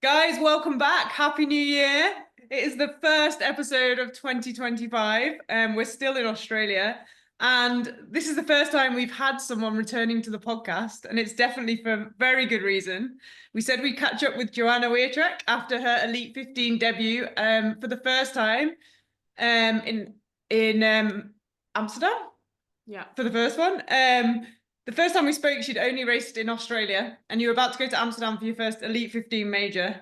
Guys, welcome back. Happy New Year. It is the first episode of 2025. We're still in Australia. And this is the first time we've had someone returning to the podcast. And it's definitely for very good reason. We said we'd catch up with Joanna Wietrzyk after her Elite 15 debut for the first time in Amsterdam. Yeah. For the first one. The first time we spoke, she'd only raced in Australia, and you were about to go to Amsterdam for your first Elite 15 major.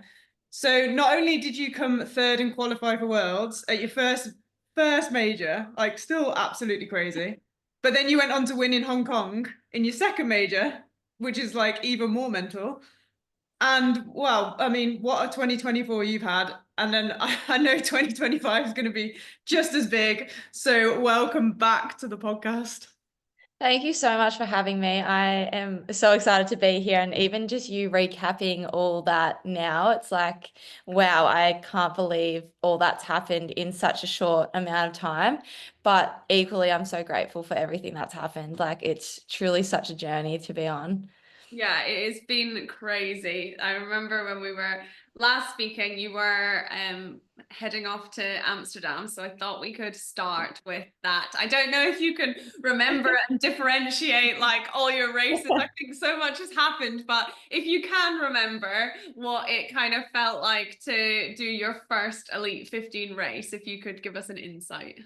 So not only did you come third and qualify for Worlds at your first major, like still absolutely crazy, but then you went on to win in Hong Kong in your second major, which is like even more mental. And well, I mean, what a 2024 you've had. And then I know 2025 is going to be just as big. So welcome back to the podcast. Thank you so much for having me. I am so excited to be here. And even just you recapping all that now, it's like, wow, I can't believe all that's happened in such a short amount of time. But equally, I'm so grateful for everything that's happened. Like, it's truly such a journey to be on. Yeah, it has been crazy. I remember when we were last speaking, you were heading off to Amsterdam. So I thought we could start with that. I don't know if you can remember and differentiate like all your races. I think so much has happened, but if you can remember what it kind of felt like to do your first Elite 15 race, if you could give us an insight.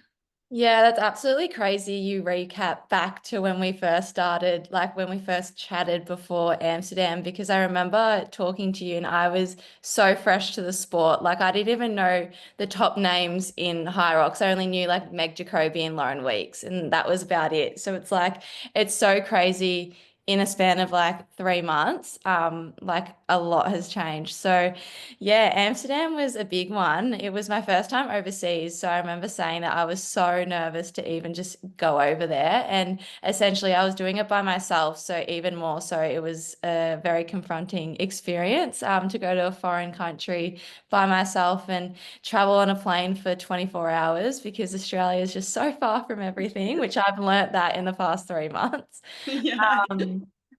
Yeah, that's absolutely crazy. You recap back to when we first started, like when we first chatted before Amsterdam, because I remember talking to you and I was so fresh to the sport. Like I didn't even know the top names in Hyrox. I only knew like Meg Jacoby and Lauren Weeks, and that was about it. So it's like, it's so crazy in a span of like 3 months. Like a lot has changed. So yeah, Amsterdam was a big one. It was my first time overseas. So I remember saying that I was so nervous to even just go over there. And essentially, I was doing it by myself. So even more so, it was a very confronting experience to go to a foreign country by myself and travel on a plane for 24 hours because Australia is just so far from everything, which I've learnt that in the past 3 months. Yeah.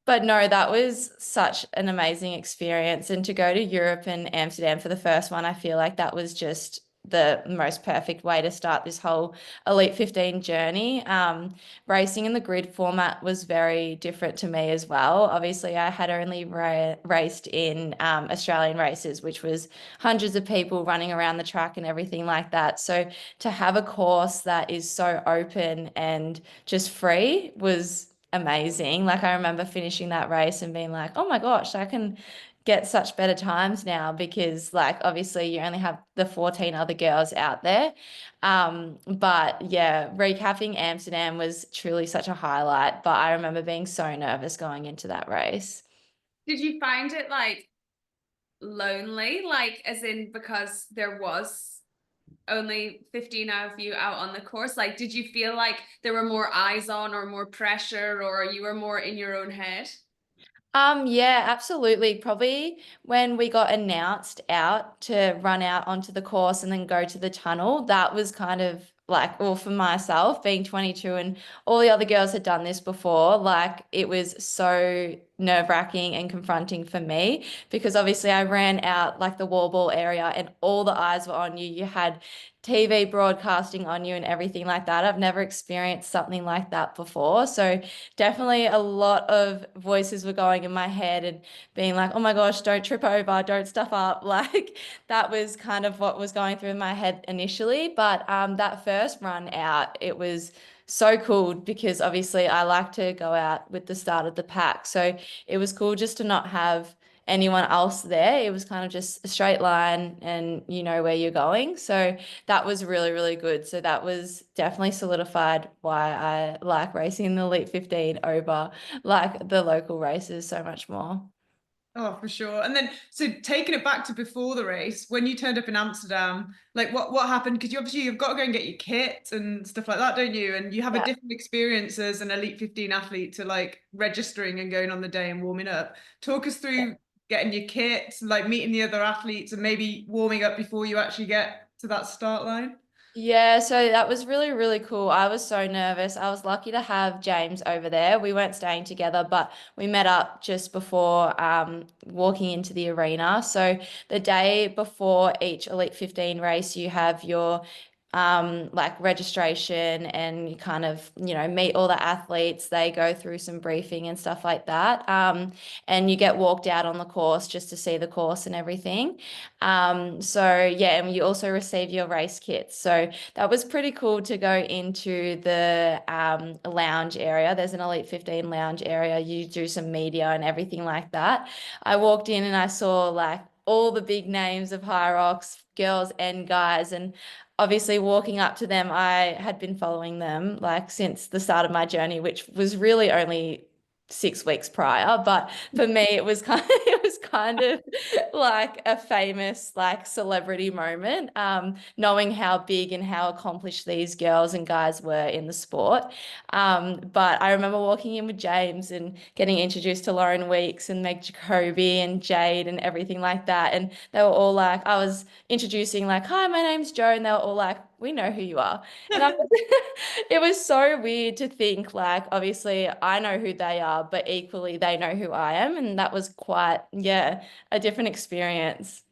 But no, that was such an amazing experience. And to go to Europe and Amsterdam for the first one, I feel like that was just the most perfect way to start this whole Elite 15 journey. Racing in the grid format was very different to me as well. Obviously, I had only raced in Australian races, which was hundreds of people running around the track and everything like that. So to have a course that is so open and just free was amazing. Like I remember finishing that race and being like, oh my gosh, I can get such better times now because like obviously you only have the 14 other girls out there. But yeah, recapping Amsterdam was truly such a highlight. But I remember being so nervous going into that race. Did you find it like lonely, like as in because there was only 15 of you out on the course? Like did you feel like there were more eyes on or more pressure or you were more in your own head? Yeah, absolutely. Probably when we got announced out to run out onto the course and then go to the tunnel, that was kind of like, well, for myself, being 22 and all the other girls had done this before, like it was so nerve-wracking and confronting for me because obviously I ran out like the wall ball area and all the eyes were on you. You had TV broadcasting on you and everything like that. I've never experienced something like that before. So definitely a lot of voices were going in my head and being like, oh my gosh, don't trip over, don't stuff up. Like that was kind of what was going through my head initially. But that first run out, it was so cool because obviously I like to go out with the start of the pack. So it was cool just to not have anyone else there. It was kind of just a straight line and you know where you're going. So that was really, really good. So that was definitely solidified why I like racing in the Elite 15 over like the local races so much more. Oh, for sure. And then, so taking it back to before the race, when you turned up in Amsterdam, like what happened? Because you've got to go and get your kit and stuff like that, don't you? And you have a Yeah. different experience as an Elite 15 athlete to like registering and going on the day and warming up. Talk us through getting your kit, like meeting the other athletes and maybe warming up before you actually get to that start line. Yeah, so that was really, really cool. I was so nervous. I was lucky to have James over there. We weren't staying together, but we met up just before walking into the arena. So the day before each Elite 15 race, you have your like registration and you kind of, meet all the athletes. They go through some briefing and stuff like that. And you get walked out on the course just to see the course and everything. So yeah, and you also receive your race kits. So that was pretty cool to go into the lounge area. There's an Elite 15 lounge area. You do some media and everything like that. I walked in and I saw like all the big names of Hyrox, girls and guys, and obviously walking up to them, I had been following them like since the start of my journey, which was really only 6 weeks prior. But for me, it was kind of, it was kind of like a famous like celebrity moment, knowing how big and how accomplished these girls and guys were in the sport. But I remember walking in with James and getting introduced to Lauren Weeks and Meg Jacoby and Jade and everything like that. And they were all like, I was introducing like, hi, my name's Jo, and they were all like, we know who you are. And it was so weird to think like, obviously I know who they are, but equally they know who I am. And that was quite, yeah, a different experience.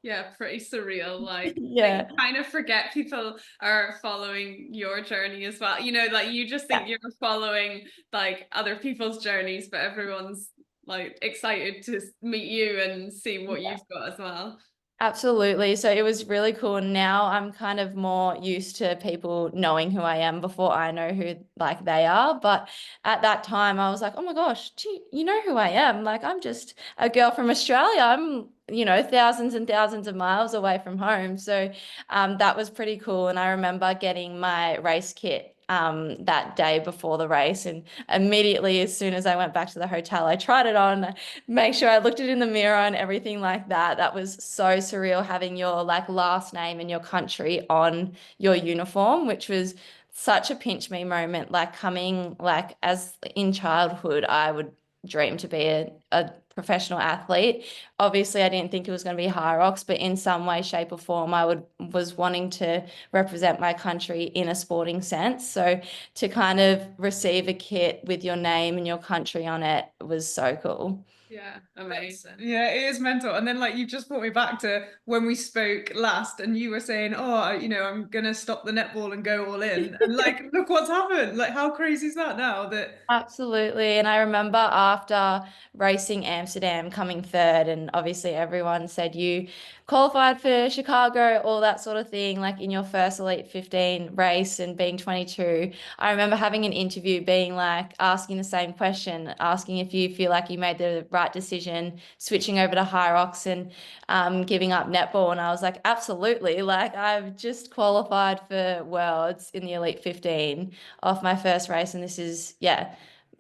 Yeah, pretty surreal. Like you Yeah. kind of forget people are following your journey as well. You know, like you just think you're following like other people's journeys, but everyone's like excited to meet you and see what Yeah. you've got as well. Absolutely. So it was really cool. And now I'm kind of more used to people knowing who I am before I know who like they are. But at that time I was like, oh my gosh, gee, you know who I am? Like I'm just a girl from Australia. I'm, thousands and thousands of miles away from home. So that was pretty cool. And I remember getting my race kit that day before the race. And immediately as soon as I went back to the hotel, I tried it on, make sure I looked it in the mirror and everything like that. That was so surreal having your like last name and your country on your uniform, which was such a pinch me moment. Like coming like as in childhood, I would dream to be a professional athlete. Obviously, I didn't think it was going to be Hyrox, but in some way, shape, or form, was wanting to represent my country in a sporting sense. So to kind of receive a kit with your name and your country on it was so cool. Yeah, amazing. Yeah, it is mental. And then like you just brought me back to when we spoke last and you were saying, oh, I'm gonna stop the netball and go all in. And like, look what's happened. Like, how crazy is that now that Absolutely. And I remember after racing Amsterdam coming third, and obviously everyone said you qualified for Chicago, all that sort of thing, like in your first Elite 15 race and being 22. I remember having an interview being like asking the same question, asking if you feel like you made the right decision, switching over to Hyrox and giving up netball. And I was like, absolutely. Like I've just qualified for Worlds in the Elite 15 off my first race. And this is, yeah,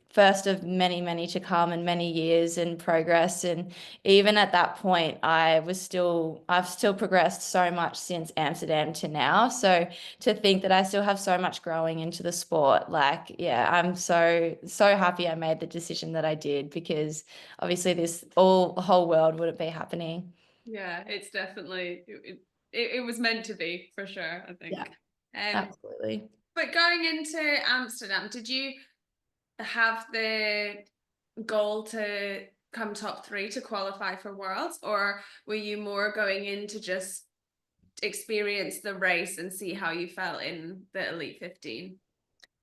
first of many, many to come and many years and progress. And even at that point, I've still progressed so much since Amsterdam to now. So to think that I still have so much growing into the sport, like, yeah, I'm so, so happy I made the decision that I did, because obviously the whole world wouldn't be happening. Yeah, it's definitely it was meant to be for sure, I think. Yeah, Um, absolutely. but going into Amsterdam, did you have the goal to come top three to qualify for Worlds, or were you more going in to just experience the race and see how you felt in the Elite 15?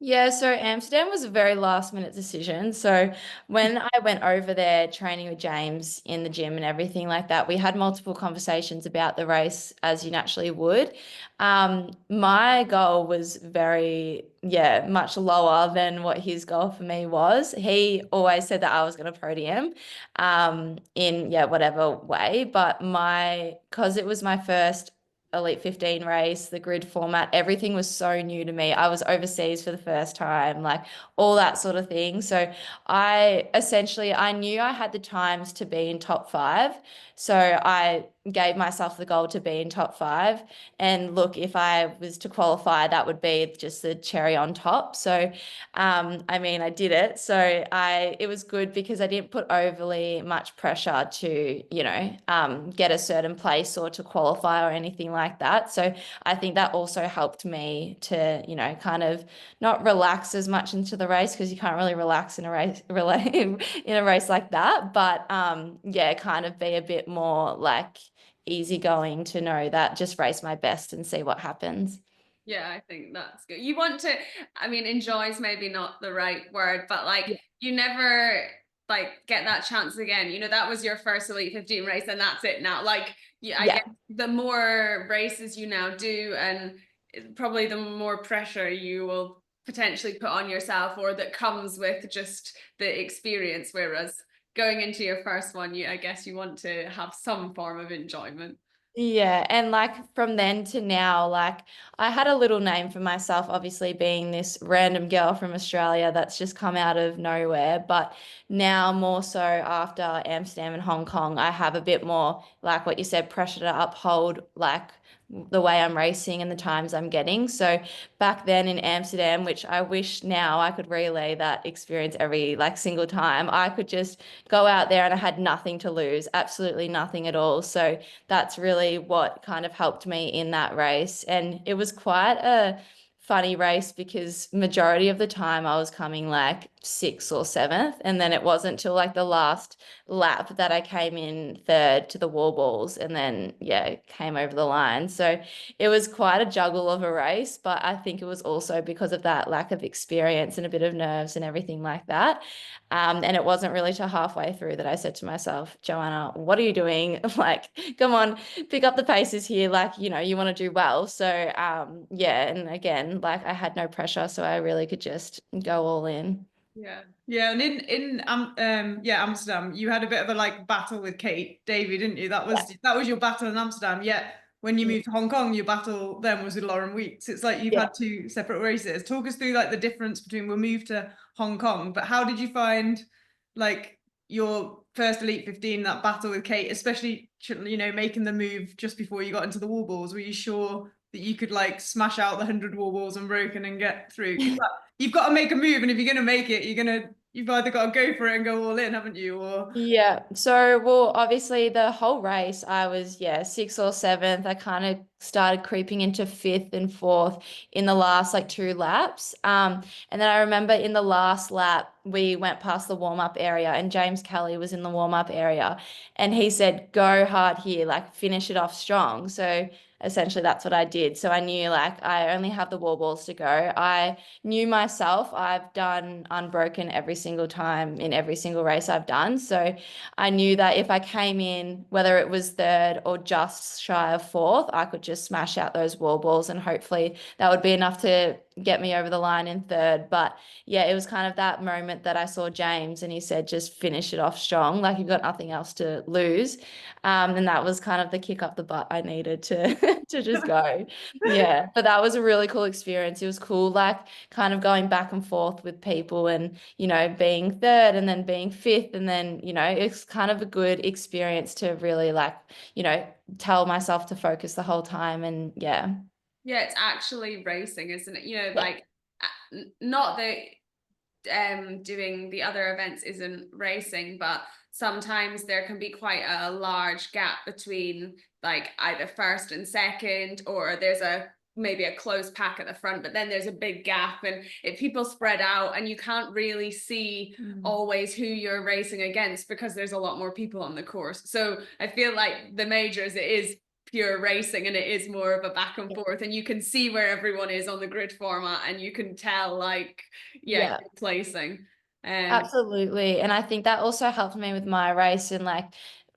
Yeah, so Amsterdam was a very last minute decision. So when I went over there training with James in the gym and everything like that, we had multiple conversations about the race, as you naturally would. My goal was very, yeah, much lower than what his goal for me was. He always said that I was going to podium in, yeah, whatever way. But because it was my first Elite 15 race, the grid format, everything was so new to me. I was overseas for the first time, like all that sort of thing. So I knew I had the times to be in top five. So I gave myself the goal to be in top five. And look, if I was to qualify, that would be just the cherry on top. So I mean, I did it. So it was good because I didn't put overly much pressure to, get a certain place or to qualify or anything like like that. So I think that also helped me to, you know, kind of not relax as much into the race, because you can't really relax in a race in a race like that. But yeah, kind of be a bit more like easygoing, to know that just race my best and see what happens. Yeah, I think that's good. You want to, I mean, enjoy is maybe not the right word, but like Yeah. you never like get that chance again. You know, that was your first Elite 15 race and that's it now. Like, yeah, I Yeah. guess the more races you now do, and probably the more pressure you will potentially put on yourself, or that comes with just the experience. Whereas going into your first one, I guess you want to have some form of enjoyment. Yeah, and like from then to now, like I had a little name for myself, obviously being this random girl from Australia that's just come out of nowhere. But now, more so after Amsterdam and Hong Kong, I have a bit more, like what you said, pressure to uphold like the way I'm racing and the times I'm getting. So back then in Amsterdam, which I wish now I could relay that experience every like single time, I could just go out there and I had nothing to lose, absolutely nothing at all. So that's really what kind of helped me in that race. And it was quite a funny race, because majority of the time I was coming like 6th or 7th, and then it wasn't till like the last lap that I came in 3rd to the wall balls, and then yeah, came over the line. So it was quite a juggle of a race, but I think it was also because of that lack of experience and a bit of nerves and everything like that. And it wasn't really till halfway through that I said to myself, Joanna, what are you doing? Like, come on, pick up the paces here. Like, you know, you want to do well. So, yeah. And again, like I had no pressure, so I really could just go all in. Yeah, and in Amsterdam, you had a bit of a like battle with Kate Davey, didn't you? That was your battle in Amsterdam. Yet when you Yeah. moved to Hong Kong, your battle then was with Lauren Weeks. It's like you've Yeah. had two separate races. Talk us through like the difference between we'll move to Hong Kong, but how did you find like your first Elite 15, that battle with Kate, especially, you know, making the move just before you got into the wall balls? Were you sure that you could like smash out the 100 wall balls unbroken and get through? Because you've got to make a move, and if you're going to make it, you've either got to go for it and go all in, haven't you? Or Yeah. So, well, obviously the whole race, I was, yeah, 6th or 7th. I kind of started creeping into 5th and 4th in the last like 2 laps. And then I remember in the last lap, we went past the warm-up area, and James Kelly was in the warm-up area, and he said, go hard here, like finish it off strong. So essentially that's what I did. So I knew like I only have the wall balls to go. I knew myself, I've done unbroken every single time in every single race I've done. So I knew that if I came in, whether it was 3rd or just shy of 4th, I could just smash out those wall balls, and hopefully that would be enough to get me over the line in 3rd. But yeah, it was kind of that moment that I saw James, and he said, just finish it off strong. Like you've got nothing else to lose. And that was kind of the kick up the butt I needed to, to just go. Yeah. But that was a really cool experience. It was cool, like kind of going back and forth with people, and, you know, being 3rd and then being 5th. And then, you know, it's kind of a good experience to really like, you know, tell myself to focus the whole time. And yeah. Yeah, it's actually racing, isn't it? You know, Yeah. like not that doing the other events isn't racing, but sometimes there can be quite a large gap between like either 1st and 2nd, or there's maybe a close pack at the front, but then there's a big gap, and if people spread out and you can't really see always who you're racing against, because there's a lot more people on the course. So I feel like the majors, it is pure racing, and it is more of a back and forth, and you can see where everyone is on the grid format, and you can tell like Yeah. placing. Absolutely. And I think that also helped me with my race, and like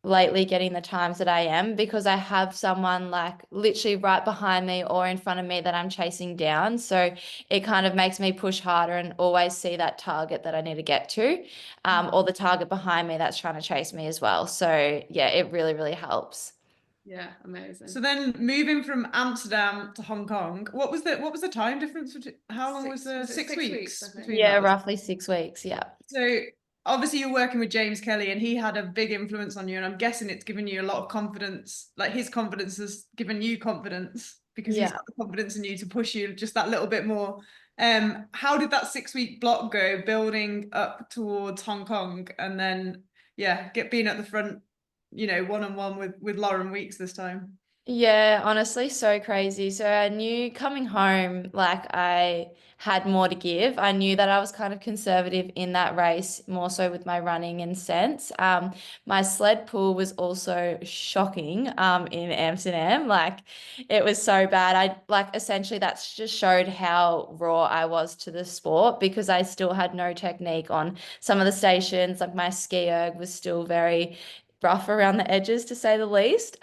lately getting the times that I am, because I have someone like literally right behind me or in front of me that I'm chasing down. So it kind of makes me push harder and always see that target that I need to get to, or the target behind me that's trying to chase me as well. So yeah, it really, really helps. Yeah, amazing. so then moving from Amsterdam to Hong Kong, what was the time difference? How long was the 6 weeks between Yeah, that? roughly 6 weeks. Yeah. So obviously you're working with James Kelly, and he had a big influence on you, and I'm guessing it's given you a lot of confidence. Like his confidence has given you confidence, because he's Yeah. got the confidence in you to push you just that little bit more. How did that 6 week block go, building up towards Hong Kong, and then being at the front, you know, one-on-one with Lauren Weeks this time? Yeah, honestly, so crazy. So I knew coming home, like I had more to give. I knew that I was kind of conservative in that race, more so with my running and sense. My sled pull was also shocking, in Amsterdam. Like it was so bad. I like essentially that's just showed how raw I was to the sport because I still had no technique on some of the stations. Like my ski erg was still very rough around the edges to say the least.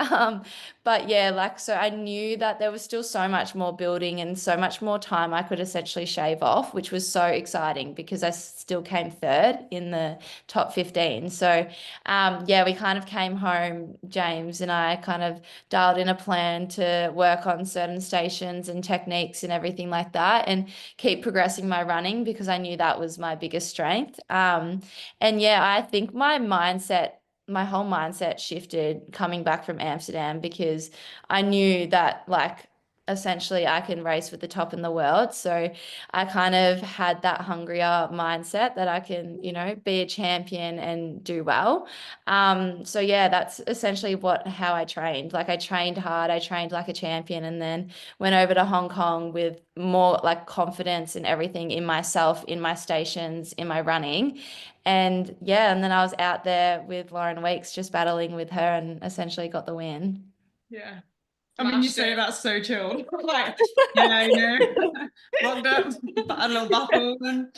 But yeah, like, so I knew that there was still so much more building and so much more time I could essentially shave off, which was so exciting because I still came third in the top 15. So, yeah, we kind of came home, James and I kind of dialed in a plan to work on certain stations and techniques and everything like that and keep progressing my running because I knew that was my biggest strength. And yeah, I think my whole mindset shifted coming back from Amsterdam because I knew that like essentially I can race with the top in the world. So I kind of had that hungrier mindset that I can, be a champion and do well. So yeah, that's essentially how I trained. Like I trained hard, I trained like a champion and then went over to Hong Kong with more like confidence and everything in myself, in my stations, in my running. And yeah, and then I was out there with Lauren Weeks just battling with her and essentially got the win. Yeah. I mean, you Smashed say it. that's so chilled. Like, yeah, rocked up, had a little battle, and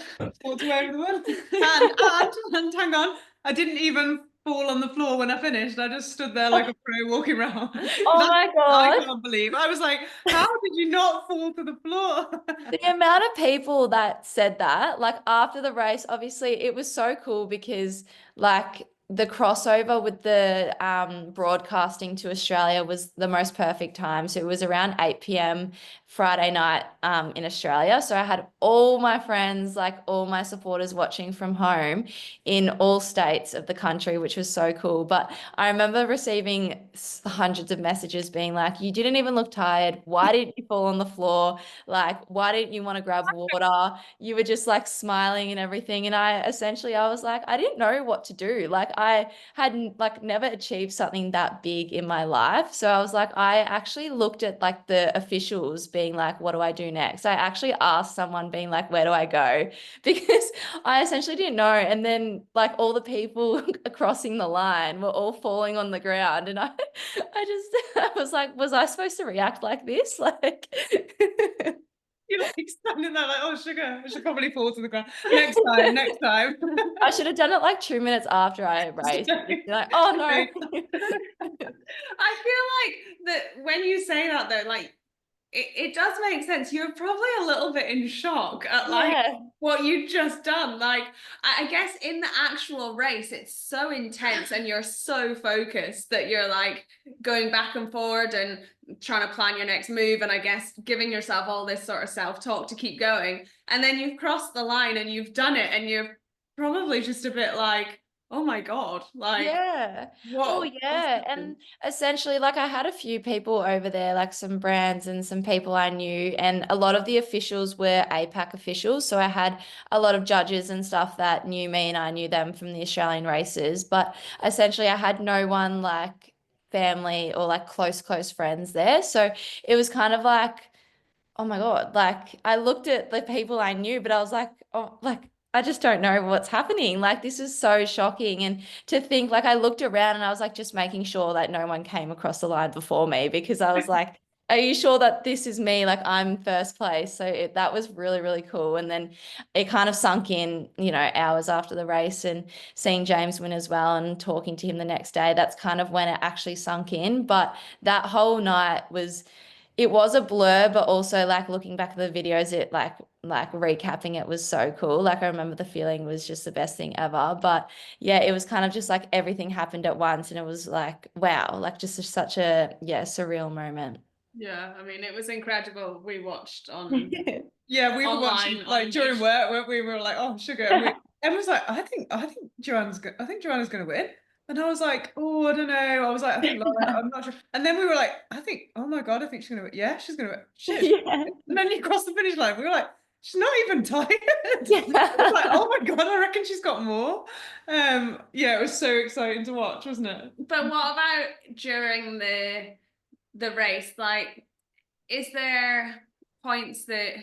walked away with the win. And hang on, I didn't even fall on the floor when I finished. I just stood there like a pro walking around. Oh That's my I God. can't believe. I was like, how did you not fall to the floor? The amount of people that said that, like after the race, obviously it was so cool because like the crossover with the broadcasting to Australia was the most perfect time. So it was around 8 p.m. Friday night in Australia. So I had all my friends, like all my supporters watching from home in all states of the country, which was so cool. But I remember receiving hundreds of messages being like, you didn't even look tired. Why didn't you fall on the floor? Like, why didn't you want to grab water? You were just like smiling and everything. And I was like, I didn't know what to do. Like I had like never achieved something that big in my life. So I was like, I actually looked at like the officials being like, what do I do next? I actually asked someone being like, where do I go? Because I essentially didn't know. And then like all the people crossing the line were all falling on the ground. And I was like, was I supposed to react like this? Like, You're like standing there like, oh, sugar, I should probably fall to the ground. Next time, next time. I should have done it like 2 minutes after I raced. Just be like, oh no. I feel like that when you say that though, like it does make sense. You're probably a little bit in shock at like Yeah. what you just done. Like I guess in the actual race, it's so intense and you're so focused that you're like going back and forward and trying to plan your next move. And I guess giving yourself all this sort of self-talk to keep going. And then you've crossed the line and you've done it and you're probably just a bit like, oh my God, like Yeah. Oh, what's yeah. happened? And essentially, like, I had a few people over there, like some brands and some people I knew, and a lot of the officials were APAC officials. So I had a lot of judges and stuff that knew me and I knew them from the Australian races. But essentially, I had no one like family or like close friends there. So it was kind of like, oh my God, like I looked at the people I knew, but I was like, oh, like I just don't know what's happening. Like this is so shocking. And to think, like I looked around and I was like just making sure that no one came across the line before me because I was like, are you sure that this is me? Like I'm first place. So that was really, really cool. And then it kind of sunk in, hours after the race and seeing James win as well and talking to him the next day. That's kind of when it actually sunk in. But that whole night it was a blur, but also like looking back at the videos, it like recapping it was so cool. Like I remember the feeling was just the best thing ever. But yeah, it was kind of just like everything happened at once and it was like, wow, like just such a surreal moment. Yeah, I mean, it was incredible. We watched on Yeah, we were watching online like on during work where we were like, oh, sugar. And Emma's like, I think Joanna's gonna win. And I was like, oh, I don't know. I was like, I think Laura, I'm not sure. And then we were like, oh my God, I think she's gonna win. Yeah, she's gonna win. Shit. Yeah. And then you cross the finish line. We were like, she's not even tired. I was like, Yeah. oh my God, I reckon she's got more. Yeah, it was so exciting to watch, wasn't it? But what about during the race, like, is there points that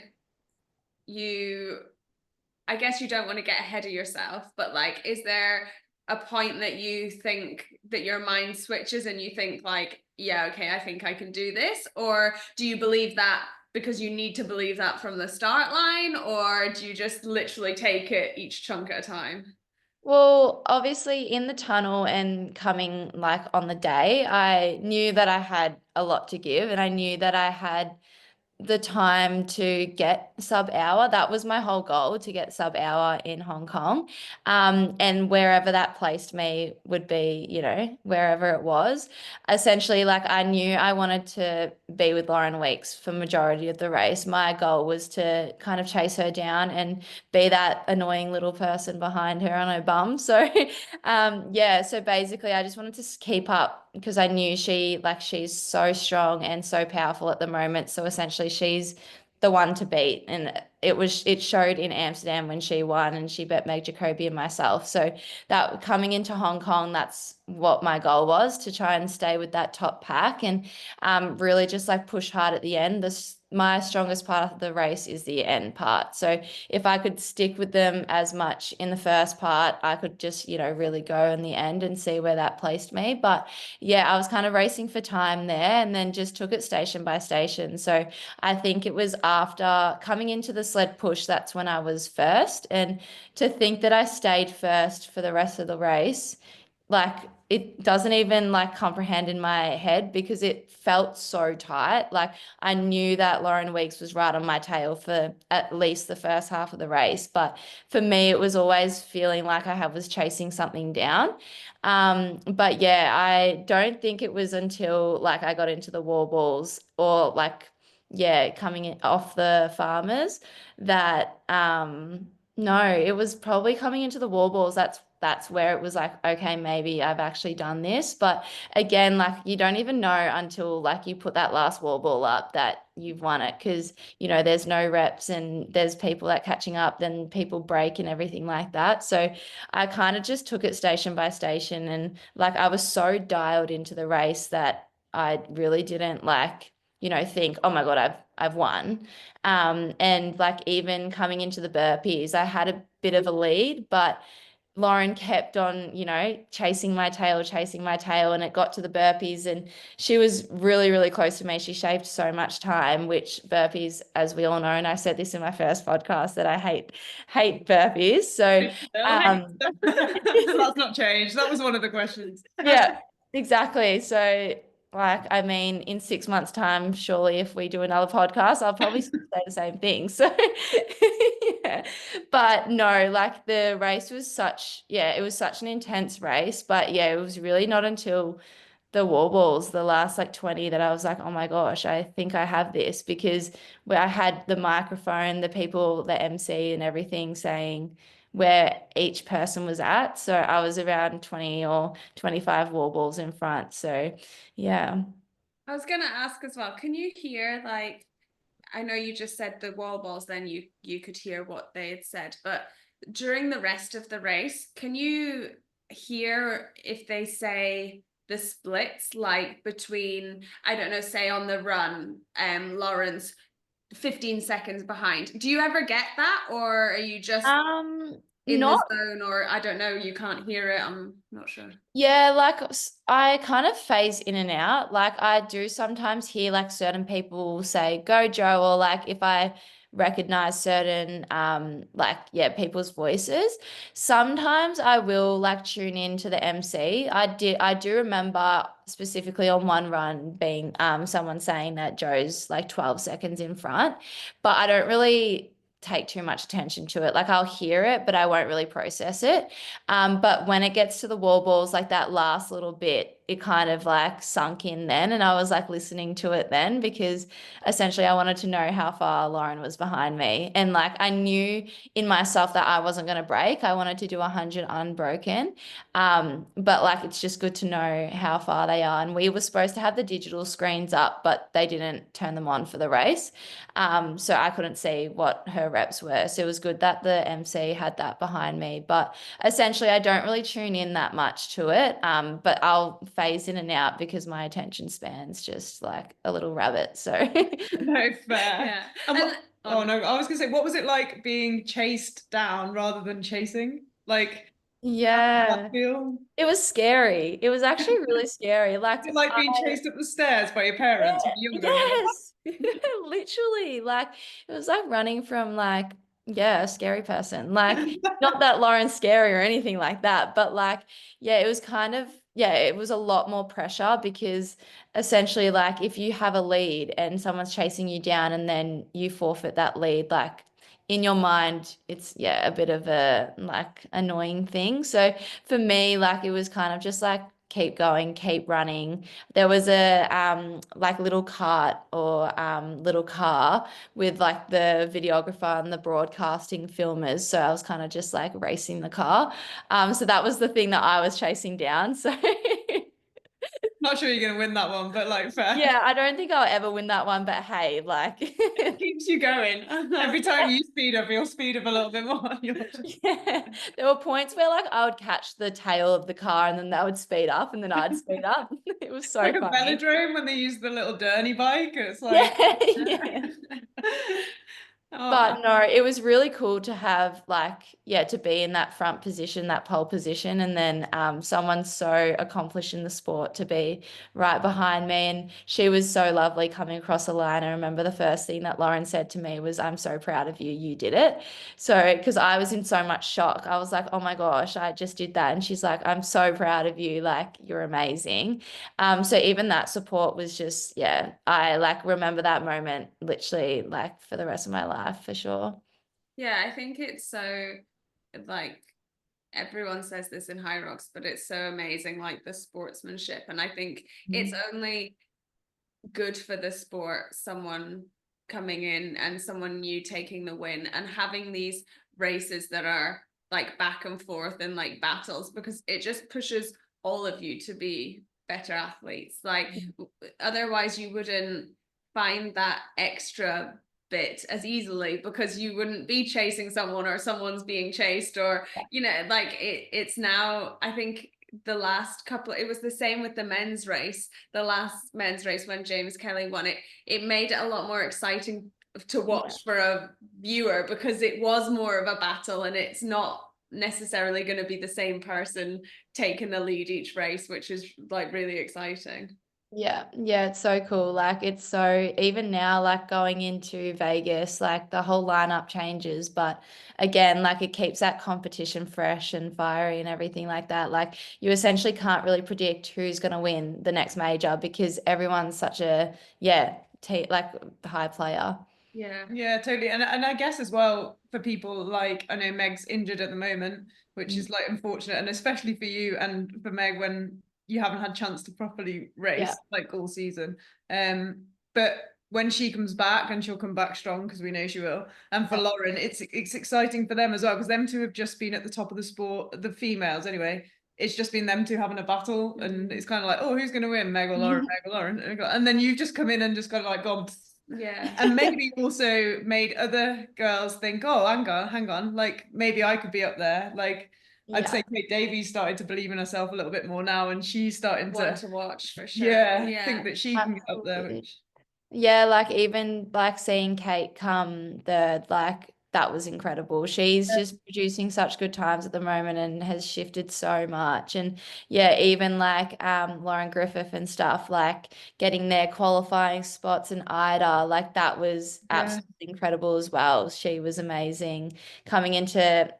I guess you don't want to get ahead of yourself, but like, is there a point that you think that your mind switches and you think like, yeah, okay, I think I can do this? Or do you believe that because you need to believe that from the start line, or do you just literally take it each chunk at a time? Well, obviously in the tunnel and coming like on the day, I knew that I had a lot to give, and I knew that I had the time to get sub hour. That was my whole goal, to get sub hour in Hong Kong. And wherever that placed me would be, you know, wherever it was. Essentially, like I knew I wanted to be with Lauren Weeks for majority of the race. My goal was to kind of chase her down and be that annoying little person behind her on her bum. So yeah, so basically I just wanted to keep up, because I knew she's so strong and so powerful at the moment. So essentially she's the one to beat. And it showed in Amsterdam when she won and she bet Meg Jacoby and myself. So that coming into Hong Kong, that's what my goal was, to try and stay with that top pack and really just like push hard at the end. My strongest part of the race is the end part. So if I could stick with them as much in the first part, I could just, you know, really go in the end and see where that placed me. But yeah, I was kind of racing for time there and then just took it station by station. So I think it was after coming into the sled push, that's when I was first. And to think that I stayed first for the rest of the race, like it doesn't even like comprehend in my head, because it felt so tight. Like I knew that Lauren Weeks was right on my tail for at least the first half of the race. But for me, it was always feeling like I was chasing something down. But yeah, I don't think it was until like I got into the wall balls, or like, yeah, coming off the farmers, that no, it was probably coming into the wall balls. That's where it was like, okay, maybe I've actually done this. But again, like you don't even know until like you put that last wall ball up that you've won it, because you know there's no reps and there's people that catching up, then people break and everything like that. So I kind of just took it station by station, and like I was so dialed into the race that I really didn't like, you know, think, oh my God, I've won. And like even coming into the burpees, I had a bit of a lead, but Lauren kept on, you know, chasing my tail, and it got to the burpees and she was really, really close to me. She shaved so much time, which burpees, as we all know, and I said this in my first podcast, that I hate burpees. So That's not changed. That was one of the questions. yeah, exactly. So like, I mean, in 6 months' time, surely if we do another podcast, I'll probably say the same thing. So yeah. But no, like the race was it was such an intense race. But yeah, it was really not until the wall balls, the last like 20, that I was like, oh my gosh, I think I have this, because where I had the microphone, the people, the MC and everything saying where each person was at. So I was around 20 or 25 wall balls in front. So yeah. I was gonna ask as well, can you hear, like, I know you just said the wall balls, then you could hear what they had said, but during the rest of the race, can you hear if they say the splits, like between, I don't know, say on the run, Lauren's 15 seconds behind? Do you ever get that, or are you just in the Not zone, or I don't know, you can't hear it? I'm not sure. Yeah, like I kind of phase in and out. Like I do sometimes hear like certain people say go Joe, or like if I recognize certain like yeah, people's voices. Sometimes I will like tune in to the MC. I do remember specifically on one run being someone saying that Joe's like 12 seconds in front, but I don't really take too much attention to it. Like I'll hear it, but I won't really process it. But when it gets to the wall balls, like that last little bit, it kind of like sunk in then. And I was like listening to it then, because essentially I wanted to know how far Lauren was behind me. And like I knew in myself that I wasn't going to break. I wanted to do 100 unbroken. But like it's just good to know how far they are. And we were supposed to have the digital screens up, but they didn't turn them on for the race. So I couldn't see what her reps were. So it was good that the MC had that behind me. But essentially I don't really tune in that much to it, but I'll phase in and out because my attention span's just like a little rabbit. So No, fair. Yeah. And And- oh no, I was gonna say, what was it like being chased down rather than chasing? Like, how did yeah, that feel? it was scary. It was actually really scary. Like Is it like being chased up the stairs by your parents when you're younger? yes, literally, like it was like running from like a scary person. Like not that Lauren's scary or anything like that, but like it was kind of it was a lot more pressure because essentially like if you have a lead and someone's chasing you down and then you forfeit that lead, like in your mind it's a bit of a like annoying thing. So for me, like it was kind of just like keep going, keep running. There was a like little cart or little car with like the videographer and the broadcasting filmers. So I was kind of just like racing the car. So that was the thing that I was chasing down. So Not sure you're gonna win that one, but like fair. yeah, I don't think I'll ever win that one, but hey, like It keeps you going. Every time you speed up, you'll speed up a little bit more. yeah, there were points where like I would catch the tail of the car and then they would speed up and then I'd speed up. It was so Like a funny. velodrome when they use the little Derny bike. It's like, Yeah, yeah. oh, But no, it was really cool to have like, to be in that front position, that pole position, and then someone so accomplished in the sport to be right behind me. And she was so lovely coming across the line. I remember the first thing that Lauren said to me was, "I'm so proud of you. You did it." So, because I was in so much shock, I was like, "Oh my gosh, I just did that." And she's like, "I'm so proud of you. Like, you're amazing." So even that support was just, I like remember that moment literally like for the rest of my life for sure. Yeah, I think it's so like everyone says this in Hyrox, but it's so amazing, like the sportsmanship. And I think it's only good for the sport, someone coming in and someone new taking the win and having these races that are like back and forth and like battles, because it just pushes all of you to be better athletes. Like otherwise you wouldn't find that extra bit as easily because you wouldn't be chasing someone or someone's being chased or like it's now I think the last couple, it was the same with the men's race, the last men's race when James Kelly won it, it made it a lot more exciting to watch for a viewer because it was more of a battle and it's not necessarily going to be the same person taking the lead each race, which is like really exciting. Yeah, it's so cool. Like it's so even now, like going into Vegas, like the whole lineup changes, but again, like it keeps that competition fresh and fiery and everything like that. Like you essentially can't really predict who's going to win the next major because everyone's such a like high player. yeah, totally. And I guess as well for people like I know Meg's injured at the moment, which is like unfortunate, and especially for you and for Meg when you haven't had a chance to properly race like all season. But when she comes back, and she'll come back strong because we know she will. And for Lauren, it's exciting for them as well because them two have just been at the top of the sport, the females anyway. It's just been them two having a battle, and it's kind of like, oh, who's going to win, Meg or Lauren, Meg or Lauren? And then you've just come in and just kind of like gone. Yeah. And maybe also made other girls think, oh, hang on, like maybe I could be up there. Like I'd say Kate Davies started to believe in herself a little bit more now, and she's starting to watch for sure. think that she can get up there. Which... Yeah, like even like seeing Kate come third, like that was incredible. She's just producing such good times at the moment and has shifted so much. And even like Lauren Griffith and stuff, like getting their qualifying spots in Ida, like that was absolutely incredible as well. She was amazing coming into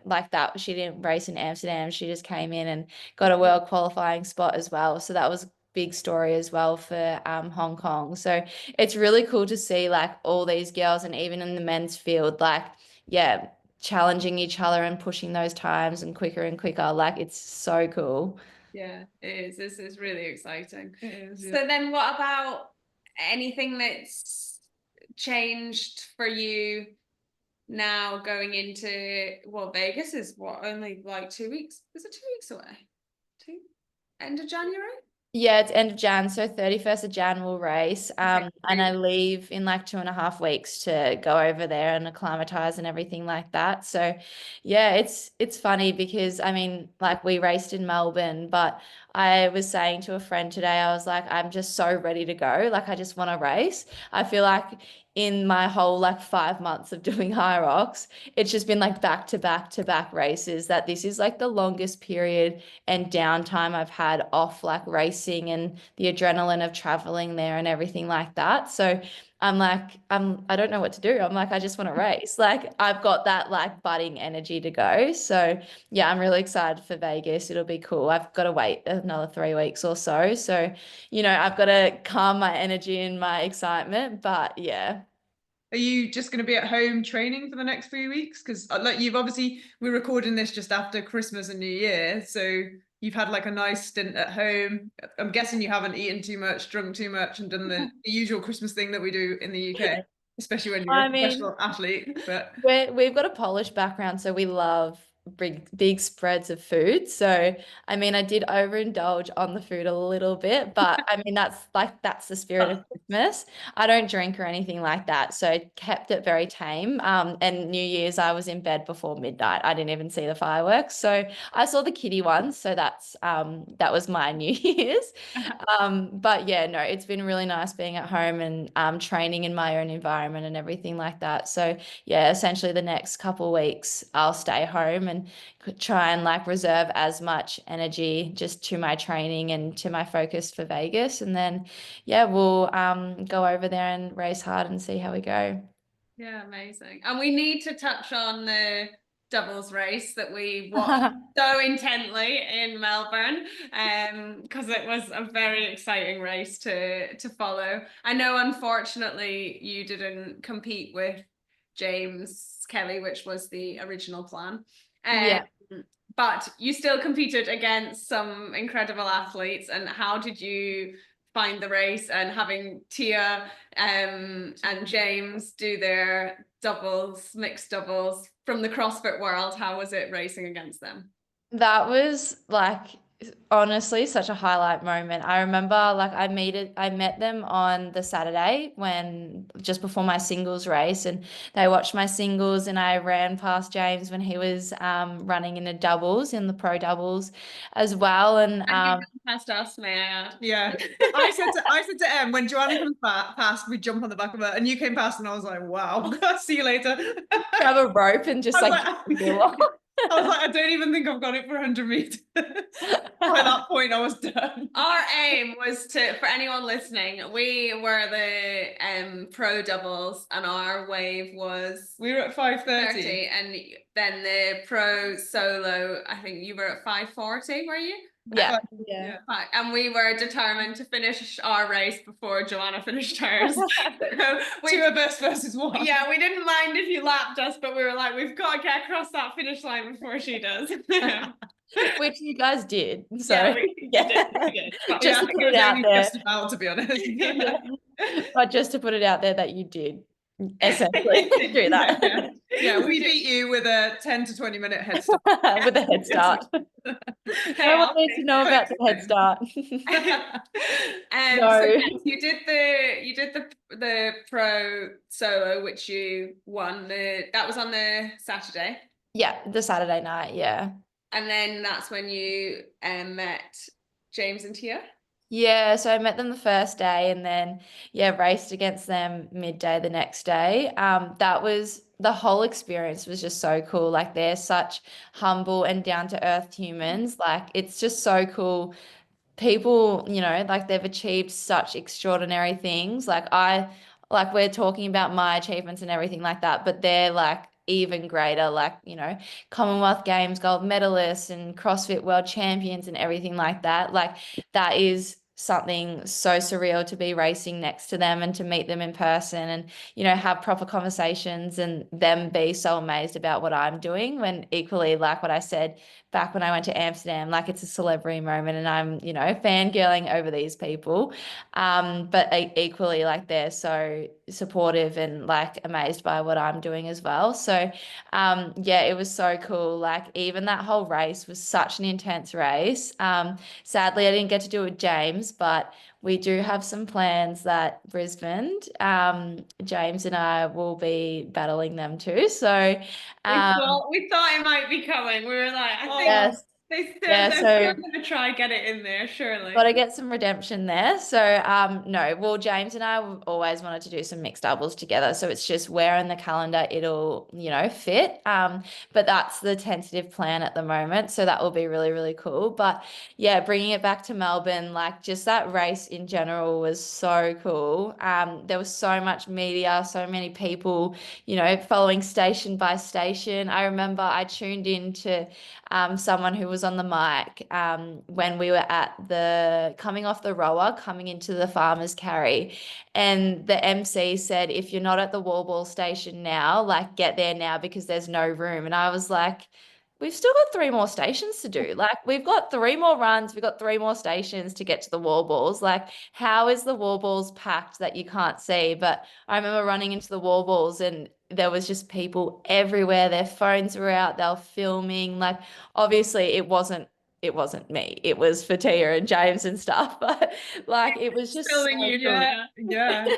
like that. She didn't race in Amsterdam. She just came in and got a world qualifying spot as well. So that was big story as well for Hong Kong. So it's really cool to see like all these girls and even in the men's field, like, challenging each other and pushing those times and quicker. Like it's so cool. Yeah, it is. This is really exciting. It is, So then what about anything that's changed for you now going into, well, Vegas is what, only like 2 weeks? Is it 2 weeks away? End of January? Yeah, it's end of Jan, so 31st of Jan we'll race. Okay, And I great. leave in like 2.5 weeks to go over there and acclimatize and everything like that. So yeah, it's funny because I mean, like we raced in Melbourne, but I was saying to a friend today, I was like, I'm just so ready to go. Like I just want to race. I feel like in my whole like 5 months of doing Hyrox, it's just been like back to back to back races that this is like the longest period and downtime I've had off like racing and the adrenaline of traveling there and everything like that. So I'm like, I don't know what to do. I'm like, I just want to race. Like I've got that like budding energy to go. So yeah, I'm really excited for Vegas. It'll be cool. I've got to wait another 3 weeks or so. So, I've got to calm my energy and my excitement. But yeah. Are you just going to be at home training for the next 3 weeks? Because like you've obviously, we're recording this just after Christmas and New Year, so you've had like a nice stint at home. I'm guessing you haven't eaten too much, drunk too much, and done the usual Christmas thing that we do in the UK, especially when you're a I mean, professional athlete. But we've got a Polish background, so we love big spreads of food. So, I mean, I did overindulge on the food a little bit, but I mean, that's the spirit of Christmas. I don't drink or anything like that, so I kept it very tame. And New Year's, I was in bed before midnight. I didn't even see the fireworks, so I saw the kiddie ones. So that was my New Year's. But yeah, no, it's been really nice being at home and training in my own environment and everything like that. So yeah, essentially the next couple of weeks I'll stay home and try and like reserve as much energy just to my training and to my focus for Vegas. And then yeah, we'll go over there and race hard and see how we go. Yeah, amazing. And we need to touch on the doubles race that we watched so intently in Melbourne, because it was a very exciting race to follow. I know, unfortunately, you didn't compete with James Kelly, which was the original plan. Um, Yeah. but you still competed against some incredible athletes. And how did you find the race, and having Tia and James do their doubles, mixed doubles from the CrossFit world? How was it racing against them? That was like honestly such a highlight moment. I remember like I met them on the Saturday when just before my singles race, and they watched my singles, and I ran past James when he was running in the doubles, in the pro doubles as well. And And you ran past us, may I add? yeah, I said to Em, when Joanna comes past, we jump on the back of her, and you came past, and I was like, wow, see you later. grab a rope and just I was like like, I was like, I don't even think I've got it for 100 meters. By that point, I was done. Our aim was to, for anyone listening, we were the pro doubles, and our wave was We were at 5:30. 30, and then the pro solo, I think you were at 5:40, were you? yeah. Yeah. And we were determined to finish our race before Joanna finished hers. So Two of us versus one. yeah, we didn't mind if you lapped us, but we were like, we've got to get across that finish line before she does. Which you guys did. So yeah, we did. But just yeah, I to think put it it was out only there. just about, to be honest. Yeah. But just to put it out there that you did essentially do that. Yeah, we beat you with a 10 to 20 minute head start. With a head start. Hey, No one needs to know about the head start. No. So yes, you did the pro solo, which you won. That was on the Saturday. Yeah, the Saturday night, yeah. And then that's when you met James and Tia. Yeah, so I met them the first day, and then yeah, raced against them midday the next day. That was the whole experience was just so cool. Like they're such humble and down to earth humans. Like it's just so cool. People, like they've achieved such extraordinary things. Like we're talking about my achievements and everything like that, but they're like even greater, like, Commonwealth Games gold medalists and CrossFit world champions and everything like that. Like that is something so surreal to be racing next to them and to meet them in person and, have proper conversations and them be so amazed about what I'm doing when equally, like what I said, back when I went to Amsterdam. Like it's a celebrity moment and I'm, you know, fangirling over these people. But equally like they're so supportive and like amazed by what I'm doing as well. So yeah, it was so cool. Like even that whole race was such an intense race. Sadly I didn't get to do it with James, but we do have some plans that Brisbane, James and I will be battling them too. So We thought it might be coming. We were like, I think yes. they're So still gonna try get it in there, surely. got to get some redemption there. So, no, well, James and I have always wanted to do some mixed doubles together. So it's just where in the calendar it'll, you know, fit. But that's the tentative plan at the moment. So that will be really, really cool. But yeah, bringing it back to Melbourne, like just that race in general was so cool. There was so much media, so many people, you know, following station by station. I remember I tuned in to someone who was on the mic when we were at the coming off the rower, coming into the farmer's carry. And the MC said, if you're not at the wall ball station now, like get there now because there's no room. And I was like, we've still got 3 more stations to do. Like we've got 3 more runs, we've got 3 more stations to get to the wall balls. Like how is the wall balls packed that you can't see? But I remember running into the wall balls and there was just people everywhere. Their phones were out, they were filming. Like obviously it wasn't me. It was for Tia and James and stuff. But like it was just so Filming you, cool. Yeah.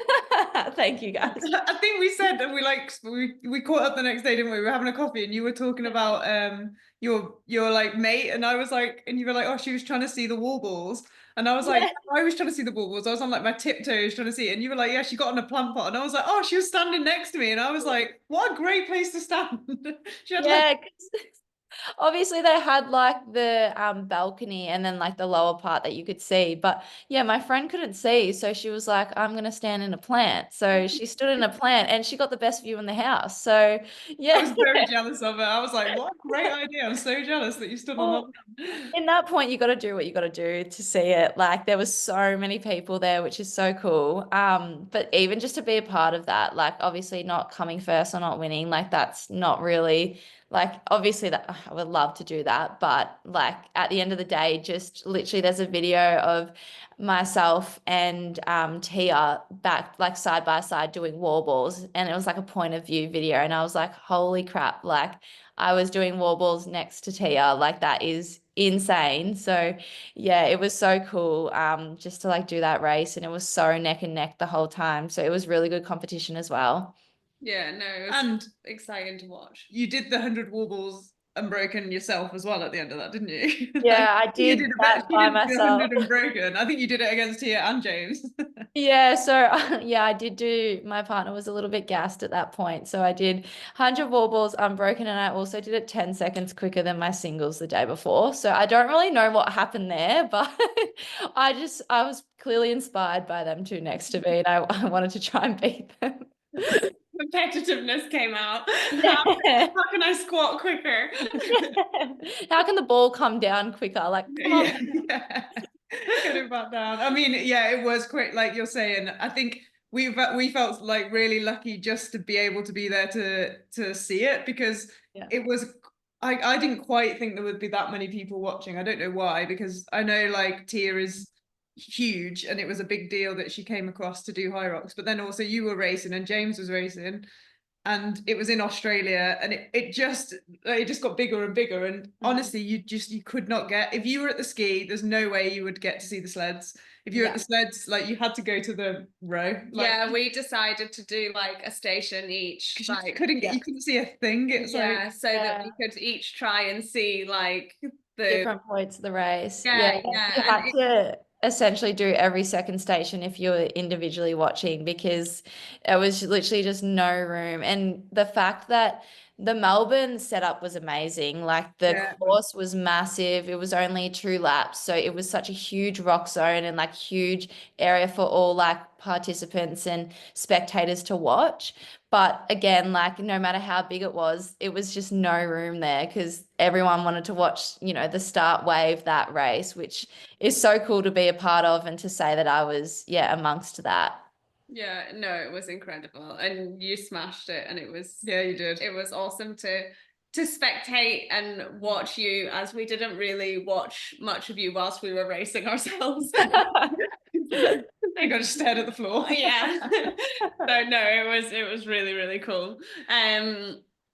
Thank you guys. I think we said that we caught up the next day, didn't we? We were having a coffee and you were talking about your like mate, and I was like, and you were like, oh, she was trying to see the wall balls. And I was like, Yeah. I was trying to see the wall balls. I was on like my tiptoes trying to see it. And you were like, yeah, she got on a plant pot. And I was like, oh, she was standing next to me. And I was like, what a great place to stand. She had Yeah, 'cause obviously they had like the balcony and then like the lower part that you could see. But yeah, my friend couldn't see, so she was like, I'm gonna stand in a plant. So she stood in a plant and she got the best view in the house. So I yeah. was very jealous of it. I was like, what a great idea. I'm so jealous that you stood on Well, that. in that point, you got to do what you got to do to see it. Like there was so many people there, which is so cool. But even just to be a part of that, like obviously not coming first or not winning, like that's not really like obviously that I would love to do that, but like at the end of the day, just literally there's a video of myself and Tia back like side by side doing wall balls, and it was like a point of view video, and I was like, holy crap, like I was doing wall balls next to Tia. Like that is insane. So yeah, it was so cool just to like do that race, and it was so neck and neck the whole time. So it was really good competition as well. Yeah, no, it was And exciting to watch. you did the 100 wobbles unbroken yourself as well at the end of that, didn't you? Yeah, I You did did a that you by did the myself. 100 unbroken. I think you did it against Tia and James. Yeah, so yeah, I did do my partner was a little bit gassed at that point. So I did 100 wall balls unbroken and I also did it 10 seconds quicker than my singles the day before. So I don't really know what happened there, but I was clearly inspired by them two next to me and I wanted to try and beat them. Competitiveness came out. Yeah. How can I squat quicker? How can the ball come down quicker? Like, come on. Yeah. Get it back down. I mean, yeah, it was quick, like you're saying. I think we felt like really lucky just to be able to be there to see it, because Yeah. it was I didn't quite think there would be that many people watching. I don't know why, because I know like Tia is huge and it was a big deal that she came across to do Hyrox, but then also you were racing and James was racing and it was in Australia, and it just got bigger and bigger, and honestly you could not get, if you were at the ski, there's no way you would get to see the sleds. If you're at the sleds, like you had to go to the row. Like, yeah, we decided to do like a station each. Like you couldn't see a thing. It's like so that we could each try and see like the different points of the race. yeah. You had to essentially do every second station if you were individually watching, because it was literally just no room. And the fact that the Melbourne setup was amazing. Like the course was massive. It was only 2 laps. So it was such a huge rock zone and like huge area for all like participants and spectators to watch. But again, like no matter how big it was just no room there because everyone wanted to watch, you know, the start wave that race, which is so cool to be a part of and to say that I was, amongst that. Yeah, no, it was incredible. And you smashed it and it was yeah, you did. It was awesome to to spectate and watch you, as we didn't really watch much of you whilst we were racing ourselves. I got to stare at the floor. Yeah. So no, it was really, really cool.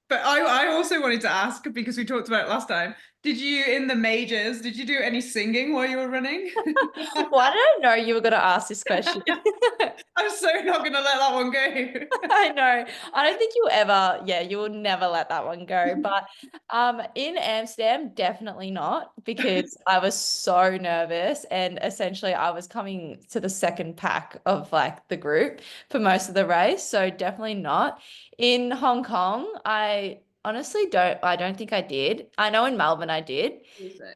But I also wanted to ask, because we talked about it last time, did you, in the majors, did you do any singing while you were running? Why did I know you were going to ask this question? I'm so not going to let that one go. I know. I don't think you ever, yeah, you will never let that one go. But in Amsterdam, definitely not, because I was so nervous, and essentially I was coming to the second pack of like the group for most of the race. So definitely not. In Hong Kong, I honestly don't think I did. I know in Melbourne I did. Music.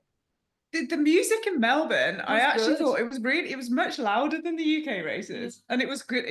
The music in Melbourne, I Was actually good. thought it was much louder than the UK races, and it was good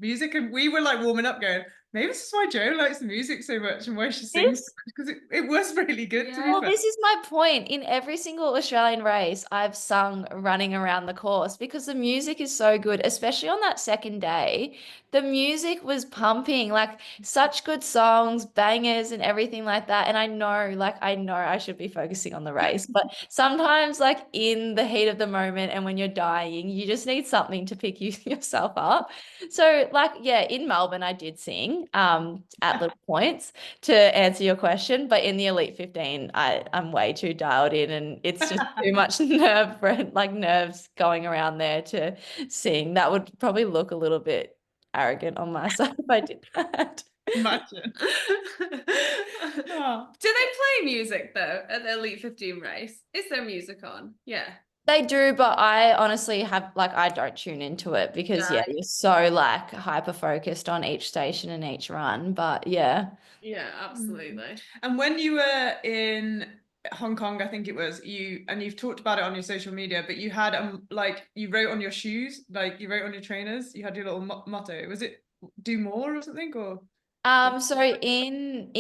music, and we were like warming up going, maybe this is why Jo likes the music so much and why she sings, This because it was really good to be Well, fair. this is my point. In every single Australian race, I've sung running around the course because the music is so good, especially on that second day. The music was pumping, like such good songs, bangers, and everything like that. And I know I should be focusing on the race, but sometimes, like in the heat of the moment and when you're dying, you just need something to pick yourself up. So, like, yeah, in Melbourne, I did sing at little points to answer your question, but in the Elite 15, I'm way too dialed in, and it's just too much nerves going around there to sing. That would probably look a little bit arrogant on my side if I did that. Imagine. Oh. Do they play music though at the Elite 15 race? Is there music on? Yeah. They do, but I honestly I don't tune into it because Yeah. you're so like hyper focused on each station and each run. But yeah. Yeah, absolutely. And when you were in Hong Kong, I think it was, you've talked about it on your social media, but you had like you wrote on your shoes, like you wrote on your trainers, you had your little motto. Was it do more or something, or So in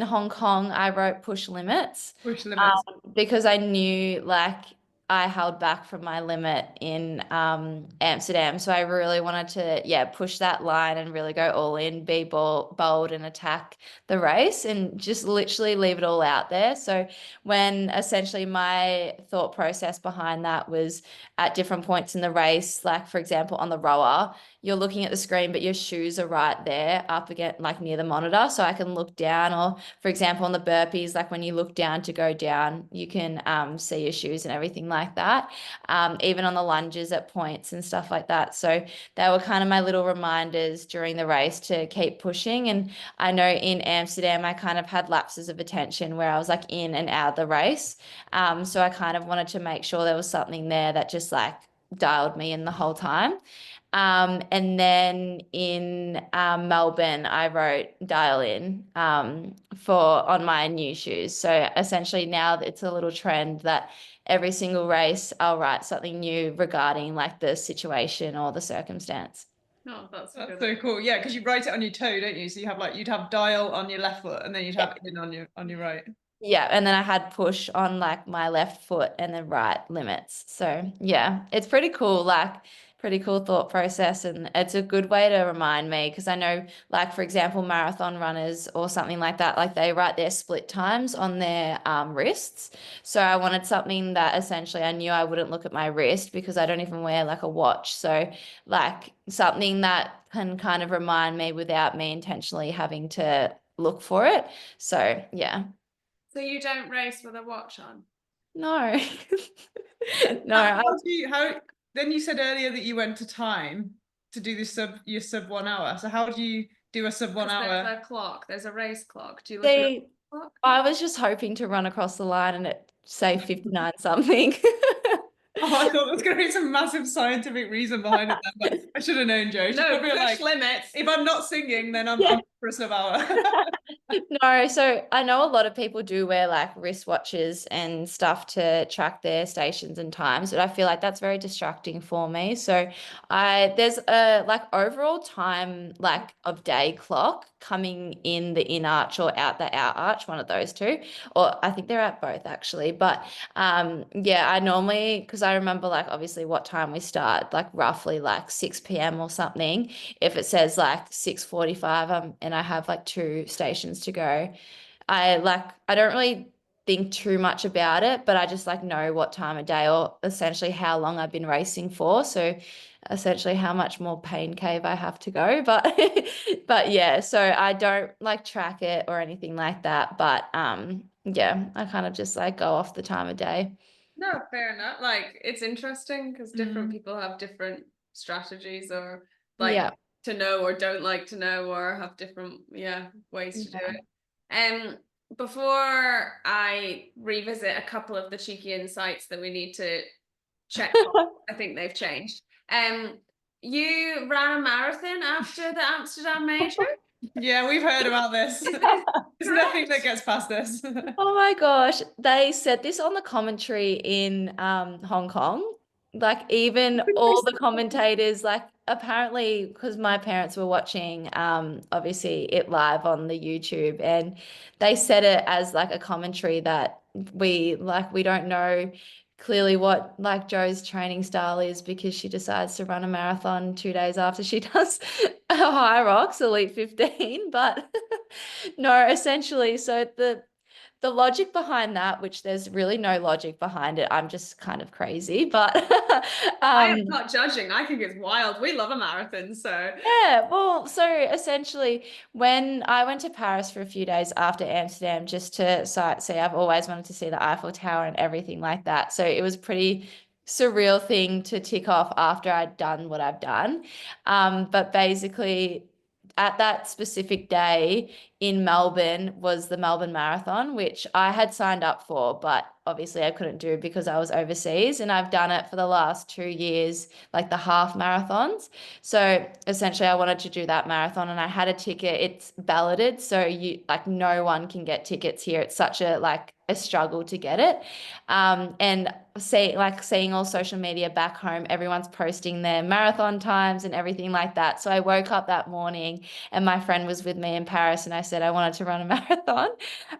Hong Kong, I wrote push limits. push limits? Because I knew like I held back from my limit in Amsterdam. So I really wanted to, push that line and really go all in, be bold and attack the race and just literally leave it all out there. So when essentially my thought process behind that was at different points in the race, like for example, on the rower, you're looking at the screen, but your shoes are right there up against like near the monitor. So I can look down, or for example, on the burpees, like when you look down to go down, you can see your shoes and everything like that. Even on the lunges at points and stuff like that. So they were kind of my little reminders during the race to keep pushing. And I know in Amsterdam, I kind of had lapses of attention where I was like in and out of the race. So I kind of wanted to make sure there was something there that just like dialed me in the whole time. And then in Melbourne, I wrote dial in on my new shoes. So essentially now it's a little trend that every single race I'll write something new regarding like the situation or the circumstance. Oh, that's That's good. so cool. Yeah, because you write it on your toe, don't you? So you have like you'd have dial on your left foot, and then you'd have in on your right. Yeah, and then I had push on like my left foot and then right limits. So yeah, it's pretty cool, like pretty cool thought process, and it's a good way to remind me because I know like for example marathon runners or something like that, like they write their split times on their wrists. So I wanted something that essentially I knew I wouldn't look at my wrist because I don't even wear like a watch. So like something that can kind of remind me without me intentionally having to look for it. So yeah. So you don't race with a watch on? No. No, How then you said earlier that you went to time to do this your sub 1 hour. So how do you do a sub 1 hour? There's a clock, there's a race clock. Do you look at the clock? I was just hoping to run across the line and it say 59 something. Oh, I thought there was going to be some massive scientific reason behind it, then, but I should have known, Jo. She's No, probably push like, limits. if I'm not singing, then I'm for a sub hour. No, so I know a lot of people do wear like wristwatches and stuff to track their stations and times, but I feel like that's very distracting for me. So there's a like overall time like of day clock coming in the in arch or out the out arch, one of those two, or I think they're at both actually. But I normally, because I remember like obviously what time we start, like roughly like 6 p.m. or something. If it says like 6:45 and I have like 2 stations to go, I don't really think too much about it, but I just like know what time of day or essentially how long I've been racing for. So essentially how much more pain cave I have to go. But but yeah, so I don't like track it or anything like that. But yeah, I kind of just like go off the time of day. No, fair enough. Like it's interesting because different Mm. people have different strategies or like Yeah. to know or don't like to know or have different ways to do Yeah. it. Before I revisit a couple of the cheeky insights that we need to check off, I think they've changed. You ran a marathon after the Amsterdam Major? Yeah, we've heard about this. Is There's nothing that correct? gets past this. Oh my gosh, they said this on the commentary in Hong Kong. Like even all the commentators, like apparently because my parents were watching obviously it live on the YouTube, and they said it as like a commentary that we don't know clearly what like Joe's training style is because she decides to run a marathon 2 days after she does a Hyrox Elite 15. But no, essentially, so the logic behind that, which there's really no logic behind it, I'm just kind of crazy, but I am um not judging. I think it's wild. We love a marathon, so yeah, well, so essentially, when I went to Paris for a few days after Amsterdam just to sightsee, I've always wanted to see the Eiffel Tower and everything like that. So it was a pretty surreal thing to tick off after I'd done what I've done. But basically, at that specific day in Melbourne was the Melbourne Marathon, which I had signed up for, but obviously I couldn't do because I was overseas. And I've done it for the last 2 years, like the half marathons. So essentially I wanted to do that marathon and I had a ticket. It's balloted, so you like no one can get tickets here. It's such a like a struggle to get it. And seeing all social media back home, everyone's posting their marathon times and everything like that. So I woke up that morning and my friend was with me in Paris and I said I wanted to run a marathon.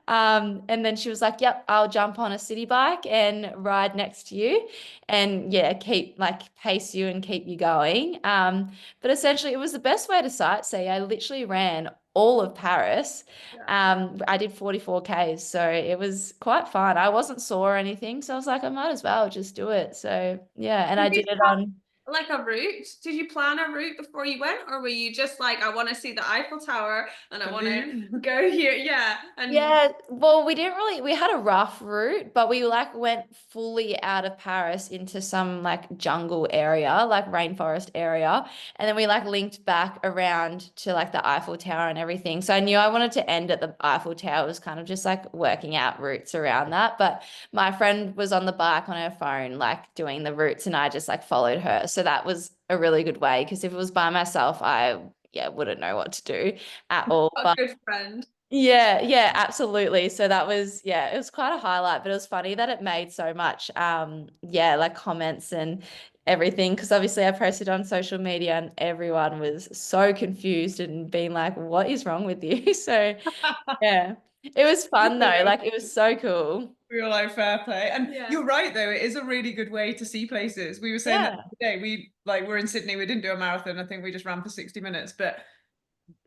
And then she was like, "Yep, I'll jump on a city bike and ride next to you and yeah, keep like pace you and keep you going." But essentially it was the best way to sightsee. I literally ran all of Paris. I did 44 Ks, so it was quite fun. I wasn't sore or anything, so I was like, I might as well just do it. So yeah, and did I you did it have on. like a route? Did you plan a route before you went, or were you just like, I want to see the Eiffel Tower and I The want to view. go here? Yeah. And Yeah, well, we had a rough route, but we like went fully out of Paris into some like jungle area, like rainforest area. And then we like linked back around to like the Eiffel Tower and everything. So I knew I wanted to end at the Eiffel Tower. It was kind of just like working out routes around that. But my friend was on the bike on her phone, like doing the routes, and I just like followed her. So that was a really good way because if it was by myself, I yeah, wouldn't know what to do at all. a But good friend. yeah, yeah, absolutely. So that was, yeah, it was quite a highlight, but it was funny that it made so much, yeah, like comments and everything. Because obviously I posted on social media and everyone was so confused and being like, what is wrong with you? So yeah, it was fun though. Like it was so cool. Real life fair play. And Yeah. you're right though, it is a really good way to see places. We were saying that Yeah. today, we're in Sydney, we didn't do a marathon, I think we just ran for 60 minutes, but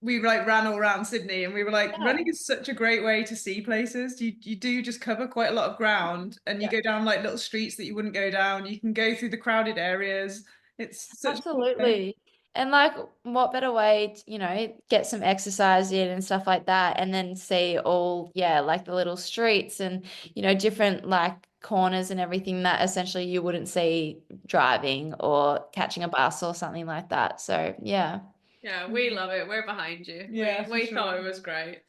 we like ran all around Sydney and we were like, Yeah. running is such a great way to see places. You do just cover quite a lot of ground and you Yeah. go down like little streets that you wouldn't go down. You can go through the crowded areas. It's such a cool way. Absolutely. And like, what better way to, get some exercise in and stuff like that, and then see all, yeah, like the little streets and, different like corners and everything that essentially you wouldn't see driving or catching a bus or something like that. So, yeah. Yeah, we love it. We're behind you. Yeah, We for thought sure. it was great.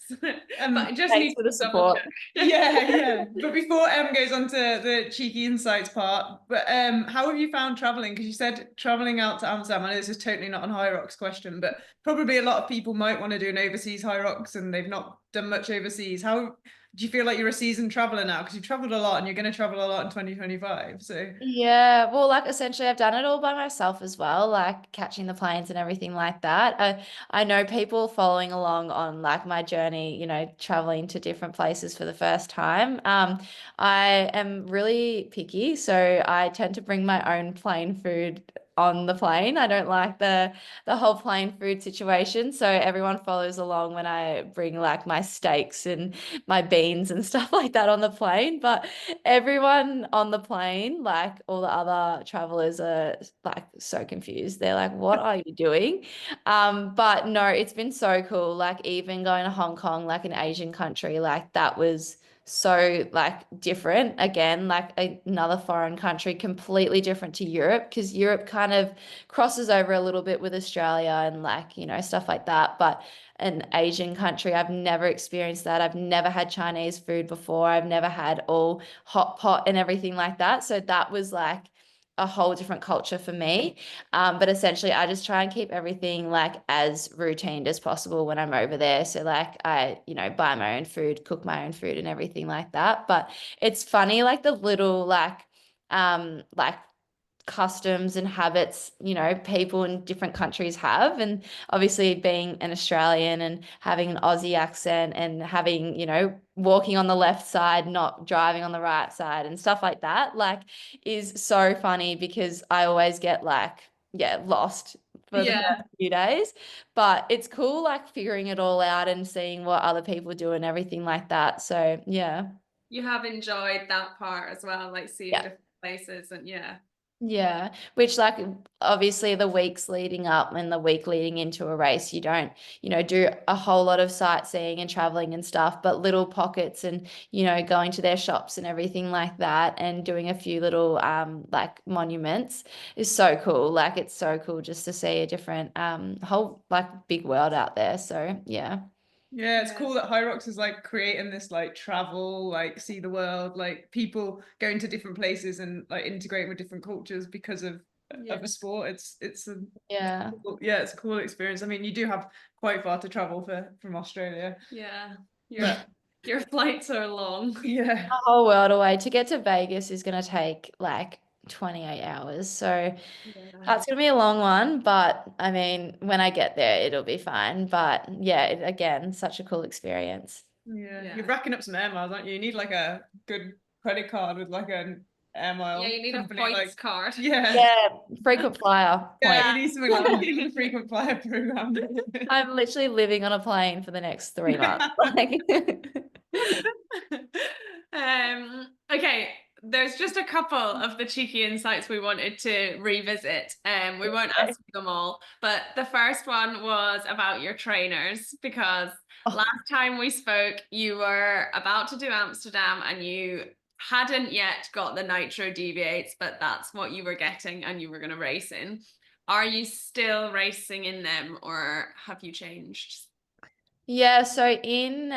Um, But I just Thanks need for the to double support. check. Yeah, yeah. But before Em goes on to the cheeky insights part, but how have you found traveling? Because you said traveling out to Amsterdam. I know this is totally not an Hyrox question, but probably a lot of people might want to do an overseas Hyrox and they've not done much overseas. How do you feel like you're a seasoned traveler now? Because you've traveled a lot and you're going to travel a lot in 2025. So Yeah, well, like essentially, I've done it all by myself as well, like catching the planes and everything like that. I know people following along on like my journey, traveling to different places for the first time. I am really picky, so I tend to bring my own plane food on the plane. I don't like the whole plane food situation. So everyone follows along when I bring like my steaks and my beans and stuff like that on the plane. But everyone on the plane, like all the other travelers, are like so confused. They're like, what are you doing? But no, it's been so cool. Like even going to Hong Kong, like an Asian country, like that was so like different again, like another foreign country, completely different to Europe, because Europe kind of crosses over a little bit with Australia and like, you know, stuff like that. But an Asian country, I've never experienced that. I've never had Chinese food before. I've never had all hot pot and everything like that. So that was like a whole different culture for me. But essentially, I just try and keep everything like as routine as possible when I'm over there. So like I, you know, buy my own food, cook my own food and everything like that. But it's funny, like the little like customs and habits, you know, people in different countries have. And obviously being an Australian and having an Aussie accent and having, you know, walking on the left side, not driving on the right side and stuff like that, like is so funny because I always get like, yeah, lost for the Yeah. first few days. But it's cool like figuring it all out and seeing what other people do and everything like that. So yeah. You have enjoyed that part as well, like seeing Yeah. different places and yeah. Yeah, which like obviously the weeks leading up and the week leading into a race, you don't, you know, do a whole lot of sightseeing and traveling and stuff, but little pockets and, you know, going to their shops and everything like that and doing a few little like monuments is so cool. Like it's so cool just to see a different whole like big world out there. So yeah. Yeah, it's Yeah. cool that Hyrox is like creating this like travel, like see the world, like people going to different places and like integrating with different cultures because of Yeah. a sport. It's a Yeah. yeah, it's a cool experience. I mean, you do have quite far to travel from Australia. Yeah. But Your flights are long. yeah. A whole world away. To get to Vegas is going to take like 28 hours. So Yeah. that's going to be a long one, but I mean, when I get there, it'll be fine. But yeah, again, such a cool experience. Yeah. Yeah. You're racking up some air miles, aren't you? You need like a good credit card with like an air Yeah, mile you need a company. points Like, card. yeah. Yeah, frequent flyer Yeah, point. you need something like that. You need a frequent flyer program. I'm literally living on a plane for the next 3 months. Like, Okay, there's just a couple of the cheeky insights we wanted to revisit. We won't ask you them all, but the first one was about your trainers because last time we spoke, you were about to do Amsterdam and you hadn't yet got the nitro deviates, but that's what you were getting and you were going to race in. Are you still racing in them or have you changed? yeah, so in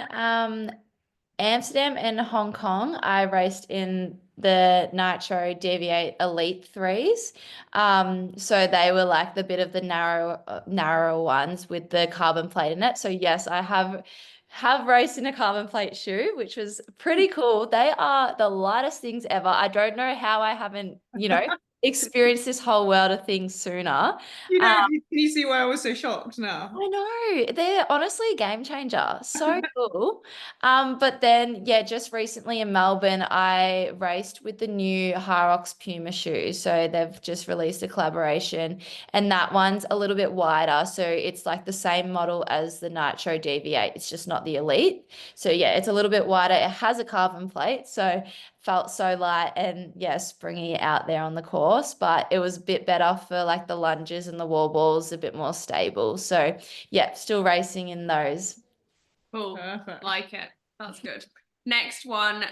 Amsterdam and Hong Kong, I raced in the Nitro Deviate Elite threes. So they were like the bit of the narrower ones with the carbon plate in it. So yes, I have raced in a carbon plate shoe, which was pretty cool. They are the lightest things ever. I don't know how I haven't, you know, experienced this whole world of things sooner. You know, can you see why I was so shocked now? I know, they're honestly a game changer. So cool. But then yeah, just recently in Melbourne, I raced with the new Hyrox Puma shoes. So they've just released a collaboration, and that one's a little bit wider. So it's like the same model as the Nitro DV8. It's just not the Elite. So yeah, it's a little bit wider. It has a carbon plate, so felt so light and yeah, springy out there on the course, but it was a bit better for like the lunges and the wall balls, a bit more stable. So yeah, still racing in those. Cool. Perfect. Like it. That's good. Next one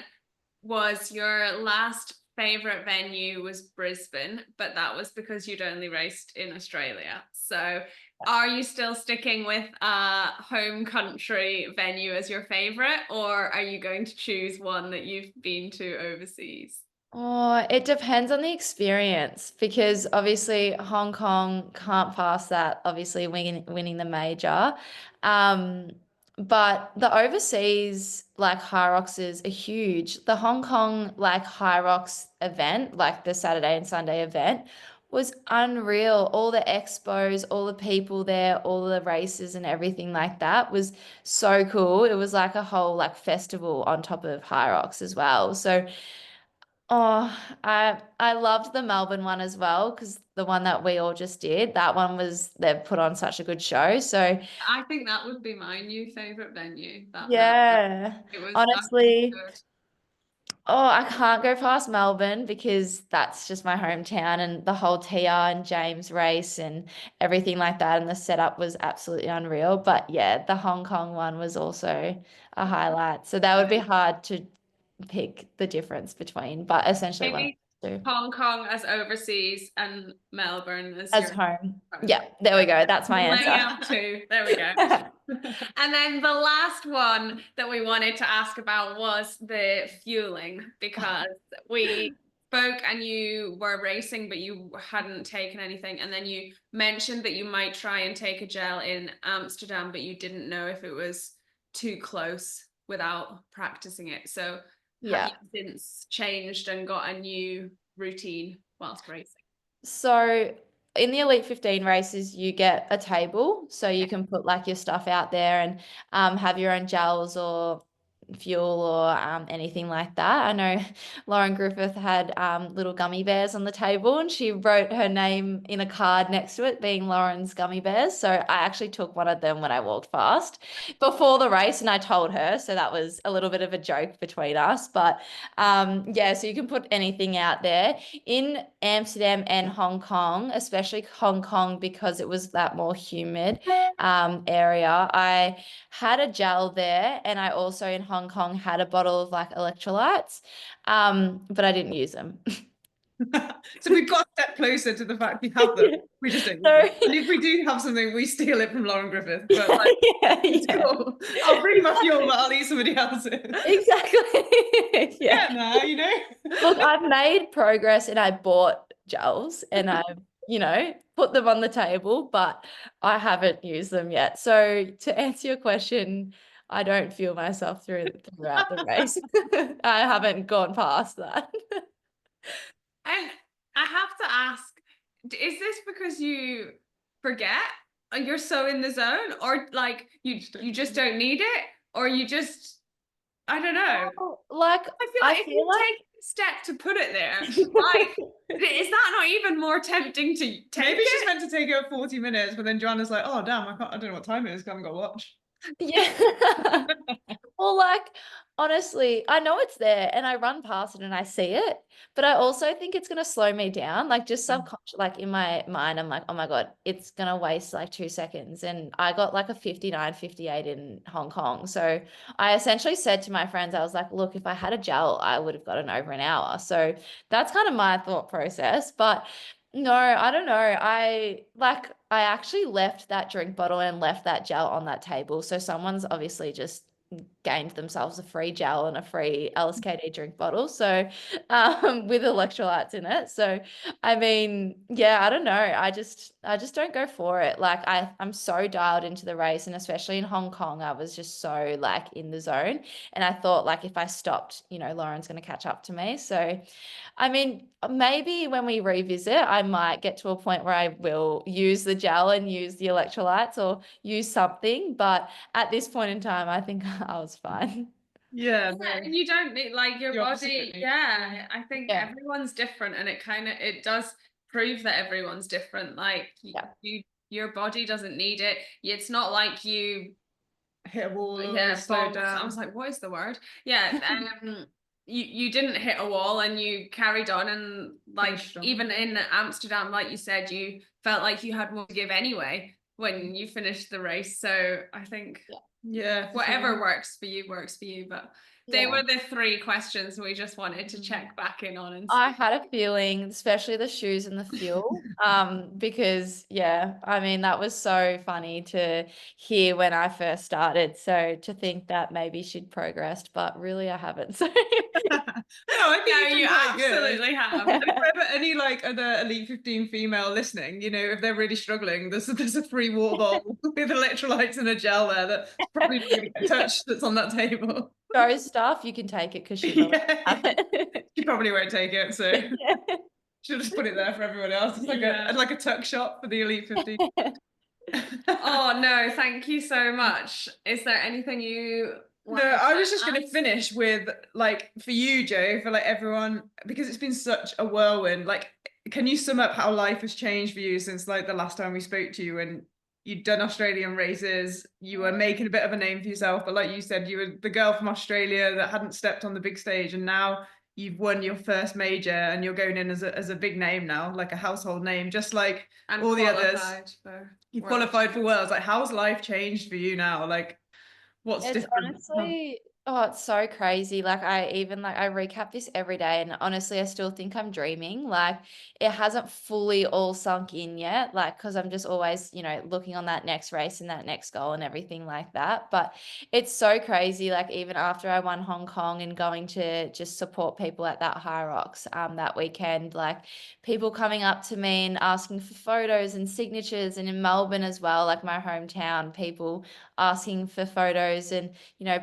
was your last favorite venue was Brisbane, but that was because you'd only raced in Australia. So are you still sticking with a home country venue as your favorite, or are you going to choose one that you've been to overseas? Oh, it depends on the experience because obviously Hong Kong can't pass that, obviously winning the major. Um, but the overseas like Hyroxes are huge. The Hong Kong like Hyrox event, like the Saturday and Sunday event, was unreal. All the expos, all the people there, all the races and everything like that was so cool. It was like a whole like festival on top of Hyrox as well. So Oh, I loved the Melbourne one as well, because the one that we all just did, that one they've put on such a good show. So I think that would be my new favorite venue. That Melbourne. yeah, It was that was honestly, good. oh, I can't go past Melbourne because that's just my hometown, and the whole TR and James race and everything like that. And the setup was absolutely unreal. But yeah, the Hong Kong one was also a highlight. So that would be hard to pick the difference between, but essentially one of Maybe the two. Hong Kong as overseas and Melbourne as As your home. home. Yeah, there we go. That's my Laying answer. out two. There we go. And then the last one that we wanted to ask about was the fueling, because we spoke and you were racing, but you hadn't taken anything. And then you mentioned that you might try and take a gel in Amsterdam, but you didn't know if it was too close without practicing it. So have Yeah. you since changed and got a new routine whilst racing? So in the Elite 15 races, you get a table, so you can put like your stuff out there and have your own gels or fuel or anything like that. I know Lauren Griffith had little gummy bears on the table, and she wrote her name in a card next to it, being Lauren's gummy bears. So I actually took one of them when I walked past before the race, and I told her. So that was a little bit of a joke between us. But yeah, so you can put anything out there. In Amsterdam and Hong Kong, especially Hong Kong, because it was that more humid area, I had a gel there, and I also in Hong Kong had a bottle of like electrolytes, but I didn't use them. So we've got a step closer to the fact we have them. We just don't use So them. And if we do have something, we steal it from Lauren Griffith. But like, yeah, it's yeah, cool. I'll bring my fuel, but I'll eat somebody else's. exactly. Yeah, Yeah. now, you know. Look, I've made progress and I bought gels and I've, put them on the table, but I haven't used them yet. So to answer your question, I don't feel myself throughout the race. I haven't gone past that. And I have to ask, is this because you forget and you're so in the zone, or like you just don't need it, or you just, I don't know. Like, I feel like if you take a step to put it there, like, is that not even more tempting to take Maybe she's it? meant to take it at 40 minutes, but then Joanna's like, oh damn, I don't know what time it is, 'cause I haven't got a watch. Yeah. Well, like, honestly, I know it's there and I run past it and I see it, but I also think it's going to slow me down. Like, just subconscious, like in my mind, I'm like, oh my God, it's going to waste like 2 seconds. And I got like a 59:58 in Hong Kong. So I essentially said to my friends, I was like, look, if I had a gel, I would have gotten over an hour. So that's kind of my thought process. But no, I don't know. I actually left that drink bottle and left that gel on that table. So someone's obviously just gained themselves a free gel and a free LSKD drink bottle. So with electrolytes in it. So I mean, yeah, I don't know. I just don't go for it. Like I'm so dialed into the race, and especially in Hong Kong, I was just so like in the zone. And I thought like if I stopped, Lauren's gonna catch up to me. So I mean, maybe when we revisit, I might get to a point where I will use the gel and use the electrolytes or use something. But at this point in time, I think I was fine. Yeah, Yeah, and you don't need like your The opposite body. technique. Yeah, I think Yeah. everyone's different, and it does prove that everyone's different. Like Yeah. your body doesn't need it. It's not like you hit a wall, slow bonked. I down. was like, what is the word? Yeah, you didn't hit a wall and you carried on, and like Finished strong. even in Amsterdam, like you said, you felt like you had more to give anyway when you finished the race. So I think Yeah, for whatever sure. works for you. But they were the 3 questions we just wanted to check back in on. And I had a feeling, especially the shoes and the fuel, because yeah, I mean, that was so funny to hear when I first started. So to think that maybe she'd progressed, but really I haven't. So No, I think no, you've you done quite good. absolutely have. And if ever any like other Elite 15 female listening, if they're really struggling, there's a free water bottle with electrolytes and a gel there that's probably not going to get touched, that's on that table. Joe's stuff, you can take it because she probably have it. She probably won't take it, so Yeah. she'll just put it there for everyone else. It's like a tuck shop for the Elite 15. Oh no, thank you so much. Is there anything you No, I was just going to finish with like for you, Joe, for like everyone, because it's been such a whirlwind. Like, can you sum up how life has changed for you since like the last time we spoke to you and you'd done Australian races, you were making a bit of a name for yourself, but like you said, you were the girl from Australia that hadn't stepped on the big stage, and now you've won your first major and you're going in as a big name now, like a household name, just like And all the others. You World qualified for Worlds. Like, how's life changed for you now? Like, what's It's different? honestly, oh, it's so crazy. Like I recap this every day, and honestly, I still think I'm dreaming. Like it hasn't fully all sunk in yet, like because I'm just always, looking on that next race and that next goal and everything like that. But it's so crazy. Like even after I won Hong Kong and going to just support people at that Hyrox that weekend, like people coming up to me and asking for photos and signatures, and in Melbourne as well, like my hometown, people asking for photos and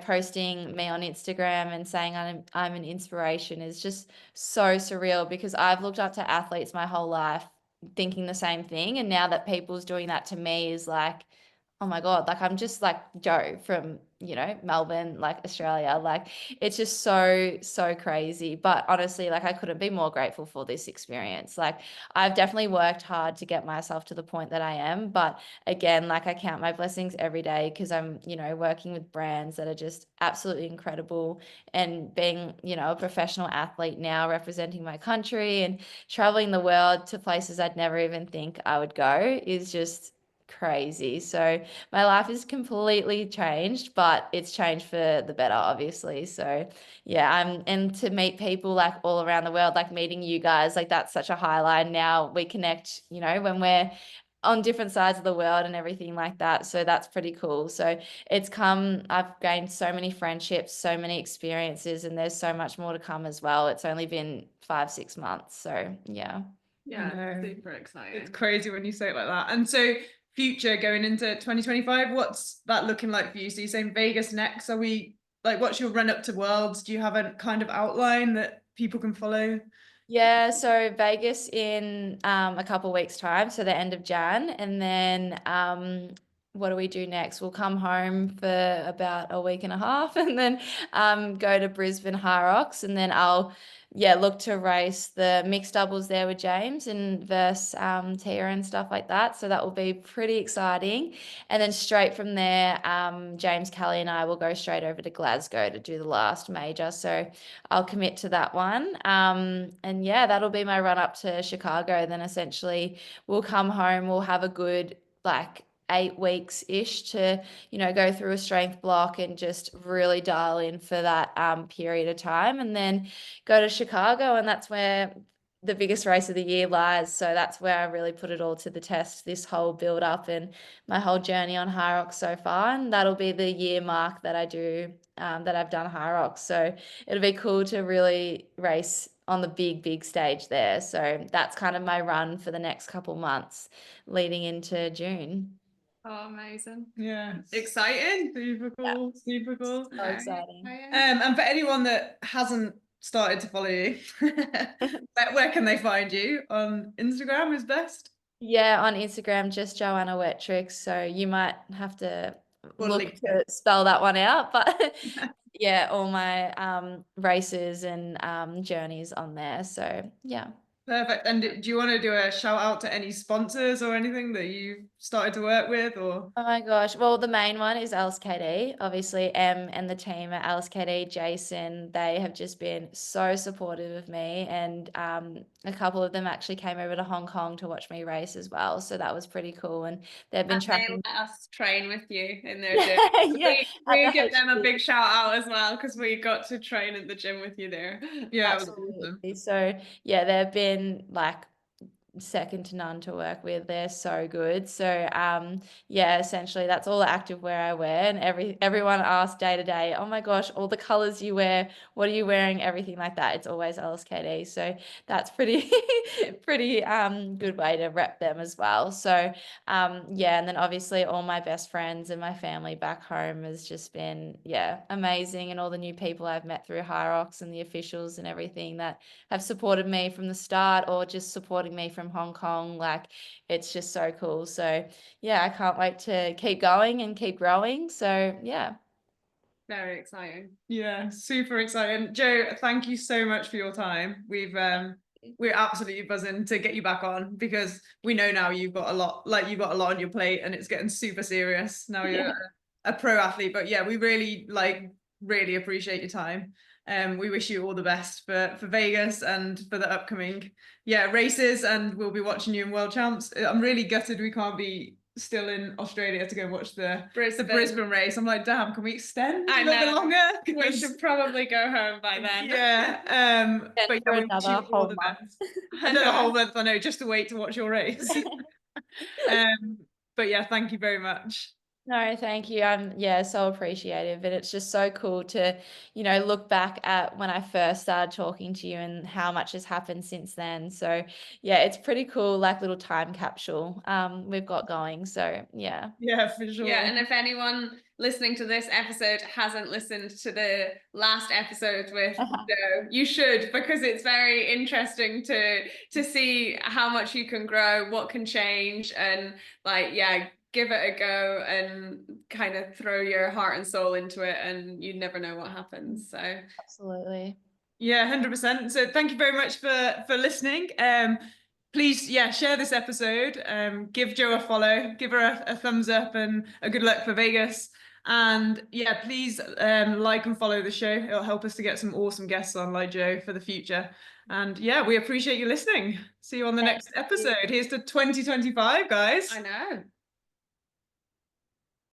posting me on Instagram and saying I'm an inspiration is just so surreal, because I've looked up to athletes my whole life thinking the same thing, and now that people's doing that to me is like, oh my God, like I'm just like Joe from, Melbourne, like Australia. Like it's just so crazy. But honestly, like I couldn't be more grateful for this experience. Like I've definitely worked hard to get myself to the point that I am. But again, like I count my blessings every day, because I'm, working with brands that are just absolutely incredible, and being, a professional athlete now representing my country and traveling the world to places I'd never even think I would go is just crazy. So my life has completely changed, but it's changed for the better, obviously. So yeah, and to meet people like all around the world, like meeting you guys, like that's such a highlight. Now we connect, when we're on different sides of the world and everything like that. So that's pretty cool. So I've gained so many friendships, so many experiences, and there's so much more to come as well. It's only been 5-6 months. So yeah. Yeah, super exciting. It's crazy when you say it like that. And so future going into 2025, what's that looking like for you? So you're saying Vegas next. Are we like, what's your run up to Worlds? Do you have a kind of outline that people can follow? Yeah, so Vegas in a couple weeks' time, so the end of Jan, and then what do we do next? We'll come home for about a week and a half, and then go to Brisbane Hyrox, and then I'll look to race the mixed doubles there with James and versus Tia and stuff like that. So that will be pretty exciting. And then straight from there, James, Kelly, and I will go straight over to Glasgow to do the last major. So I'll commit to that one. And yeah, that'll be my run up to Chicago. Then essentially we'll come home, we'll have a good like 8 weeks ish to, go through a strength block and just really dial in for that period of time, and then go to Chicago. And that's where the biggest race of the year lies. So that's where I really put it all to the test, this whole build up and my whole journey on Hyrox so far. And that'll be the year mark that I do, that I've done Hyrox. So it'll be cool to really race on the big stage there. So that's kind of my run for the next couple months leading into June. Oh, amazing. Yeah. Exciting. Super cool. Super cool. So exciting. And for anyone that hasn't started to follow you, where can they find you? On Instagram is best. Yeah, on Instagram, just Joanna Wietrzyk. So you might have to We'll look link to spell that one out, but yeah, all my races and journeys on there. So yeah. Perfect. And do you want to do a shout out to any sponsors or anything that you started to work with, or? Oh my gosh. Well, the main one is LSKD. Obviously, Em and the team at LSKD, Jason, they have just been so supportive of me. And a couple of them actually came over to Hong Kong to watch me race as well. So that was pretty cool. And they've been And they tracking. let us train with you in their gym. Yeah, We give them a big shout out as well, because we got to train at the gym with you there. Yeah, absolutely. So yeah, they've been like second to none to work with. They're so good. So yeah, essentially that's all the activewear I wear, and everyone asks day to day, oh my gosh, all the colors you wear, what are you wearing, everything like that. It's always LSKD. So that's pretty pretty good way to rep them as well. So yeah, and then obviously all my best friends and my family back home has just been amazing, and all the new people I've met through Hyrox and the officials and everything that have supported me from the start, or just supporting me from Hong Kong. Like it's just so cool. So yeah, I can't wait to keep going and keep growing. So yeah. Very exciting. Yeah, super exciting. Joe, thank you so much for your time. We're absolutely buzzing to get you back on, because we know now you've got a lot on your plate, and it's getting super serious. Now you're a pro athlete, but yeah, we really appreciate your time. We wish you all the best for Vegas and for the upcoming races, and we'll be watching you in World Champs. I'm really gutted we can't be still in Australia to go watch the Brisbane race. I'm like, damn, can we extend a little bit longer? We should probably go home by then. Yeah. But for yeah, we wish you another all whole the month. best. Another whole month, I know, just to wait to watch your race. But yeah, thank you very much. No, thank you. I'm so appreciative, and it's just so cool to, look back at when I first started talking to you and how much has happened since then. So yeah, it's pretty cool, like little time capsule we've got going. So yeah. Yeah, for sure. Yeah, and if anyone listening to this episode hasn't listened to the last episode with Joe, you should, because it's very interesting to see how much you can grow, what can change, and give it a go and kind of throw your heart and soul into it, and you never know what happens. So Absolutely. Yeah, 100%. So thank you very much for listening. Please, share this episode. Give Jo a follow, give her a thumbs up, and a good luck for Vegas. And please like and follow the show. It'll help us to get some awesome guests on like Jo for the future. And we appreciate you listening. See you on the next episode. Here's to 2025, guys. I know.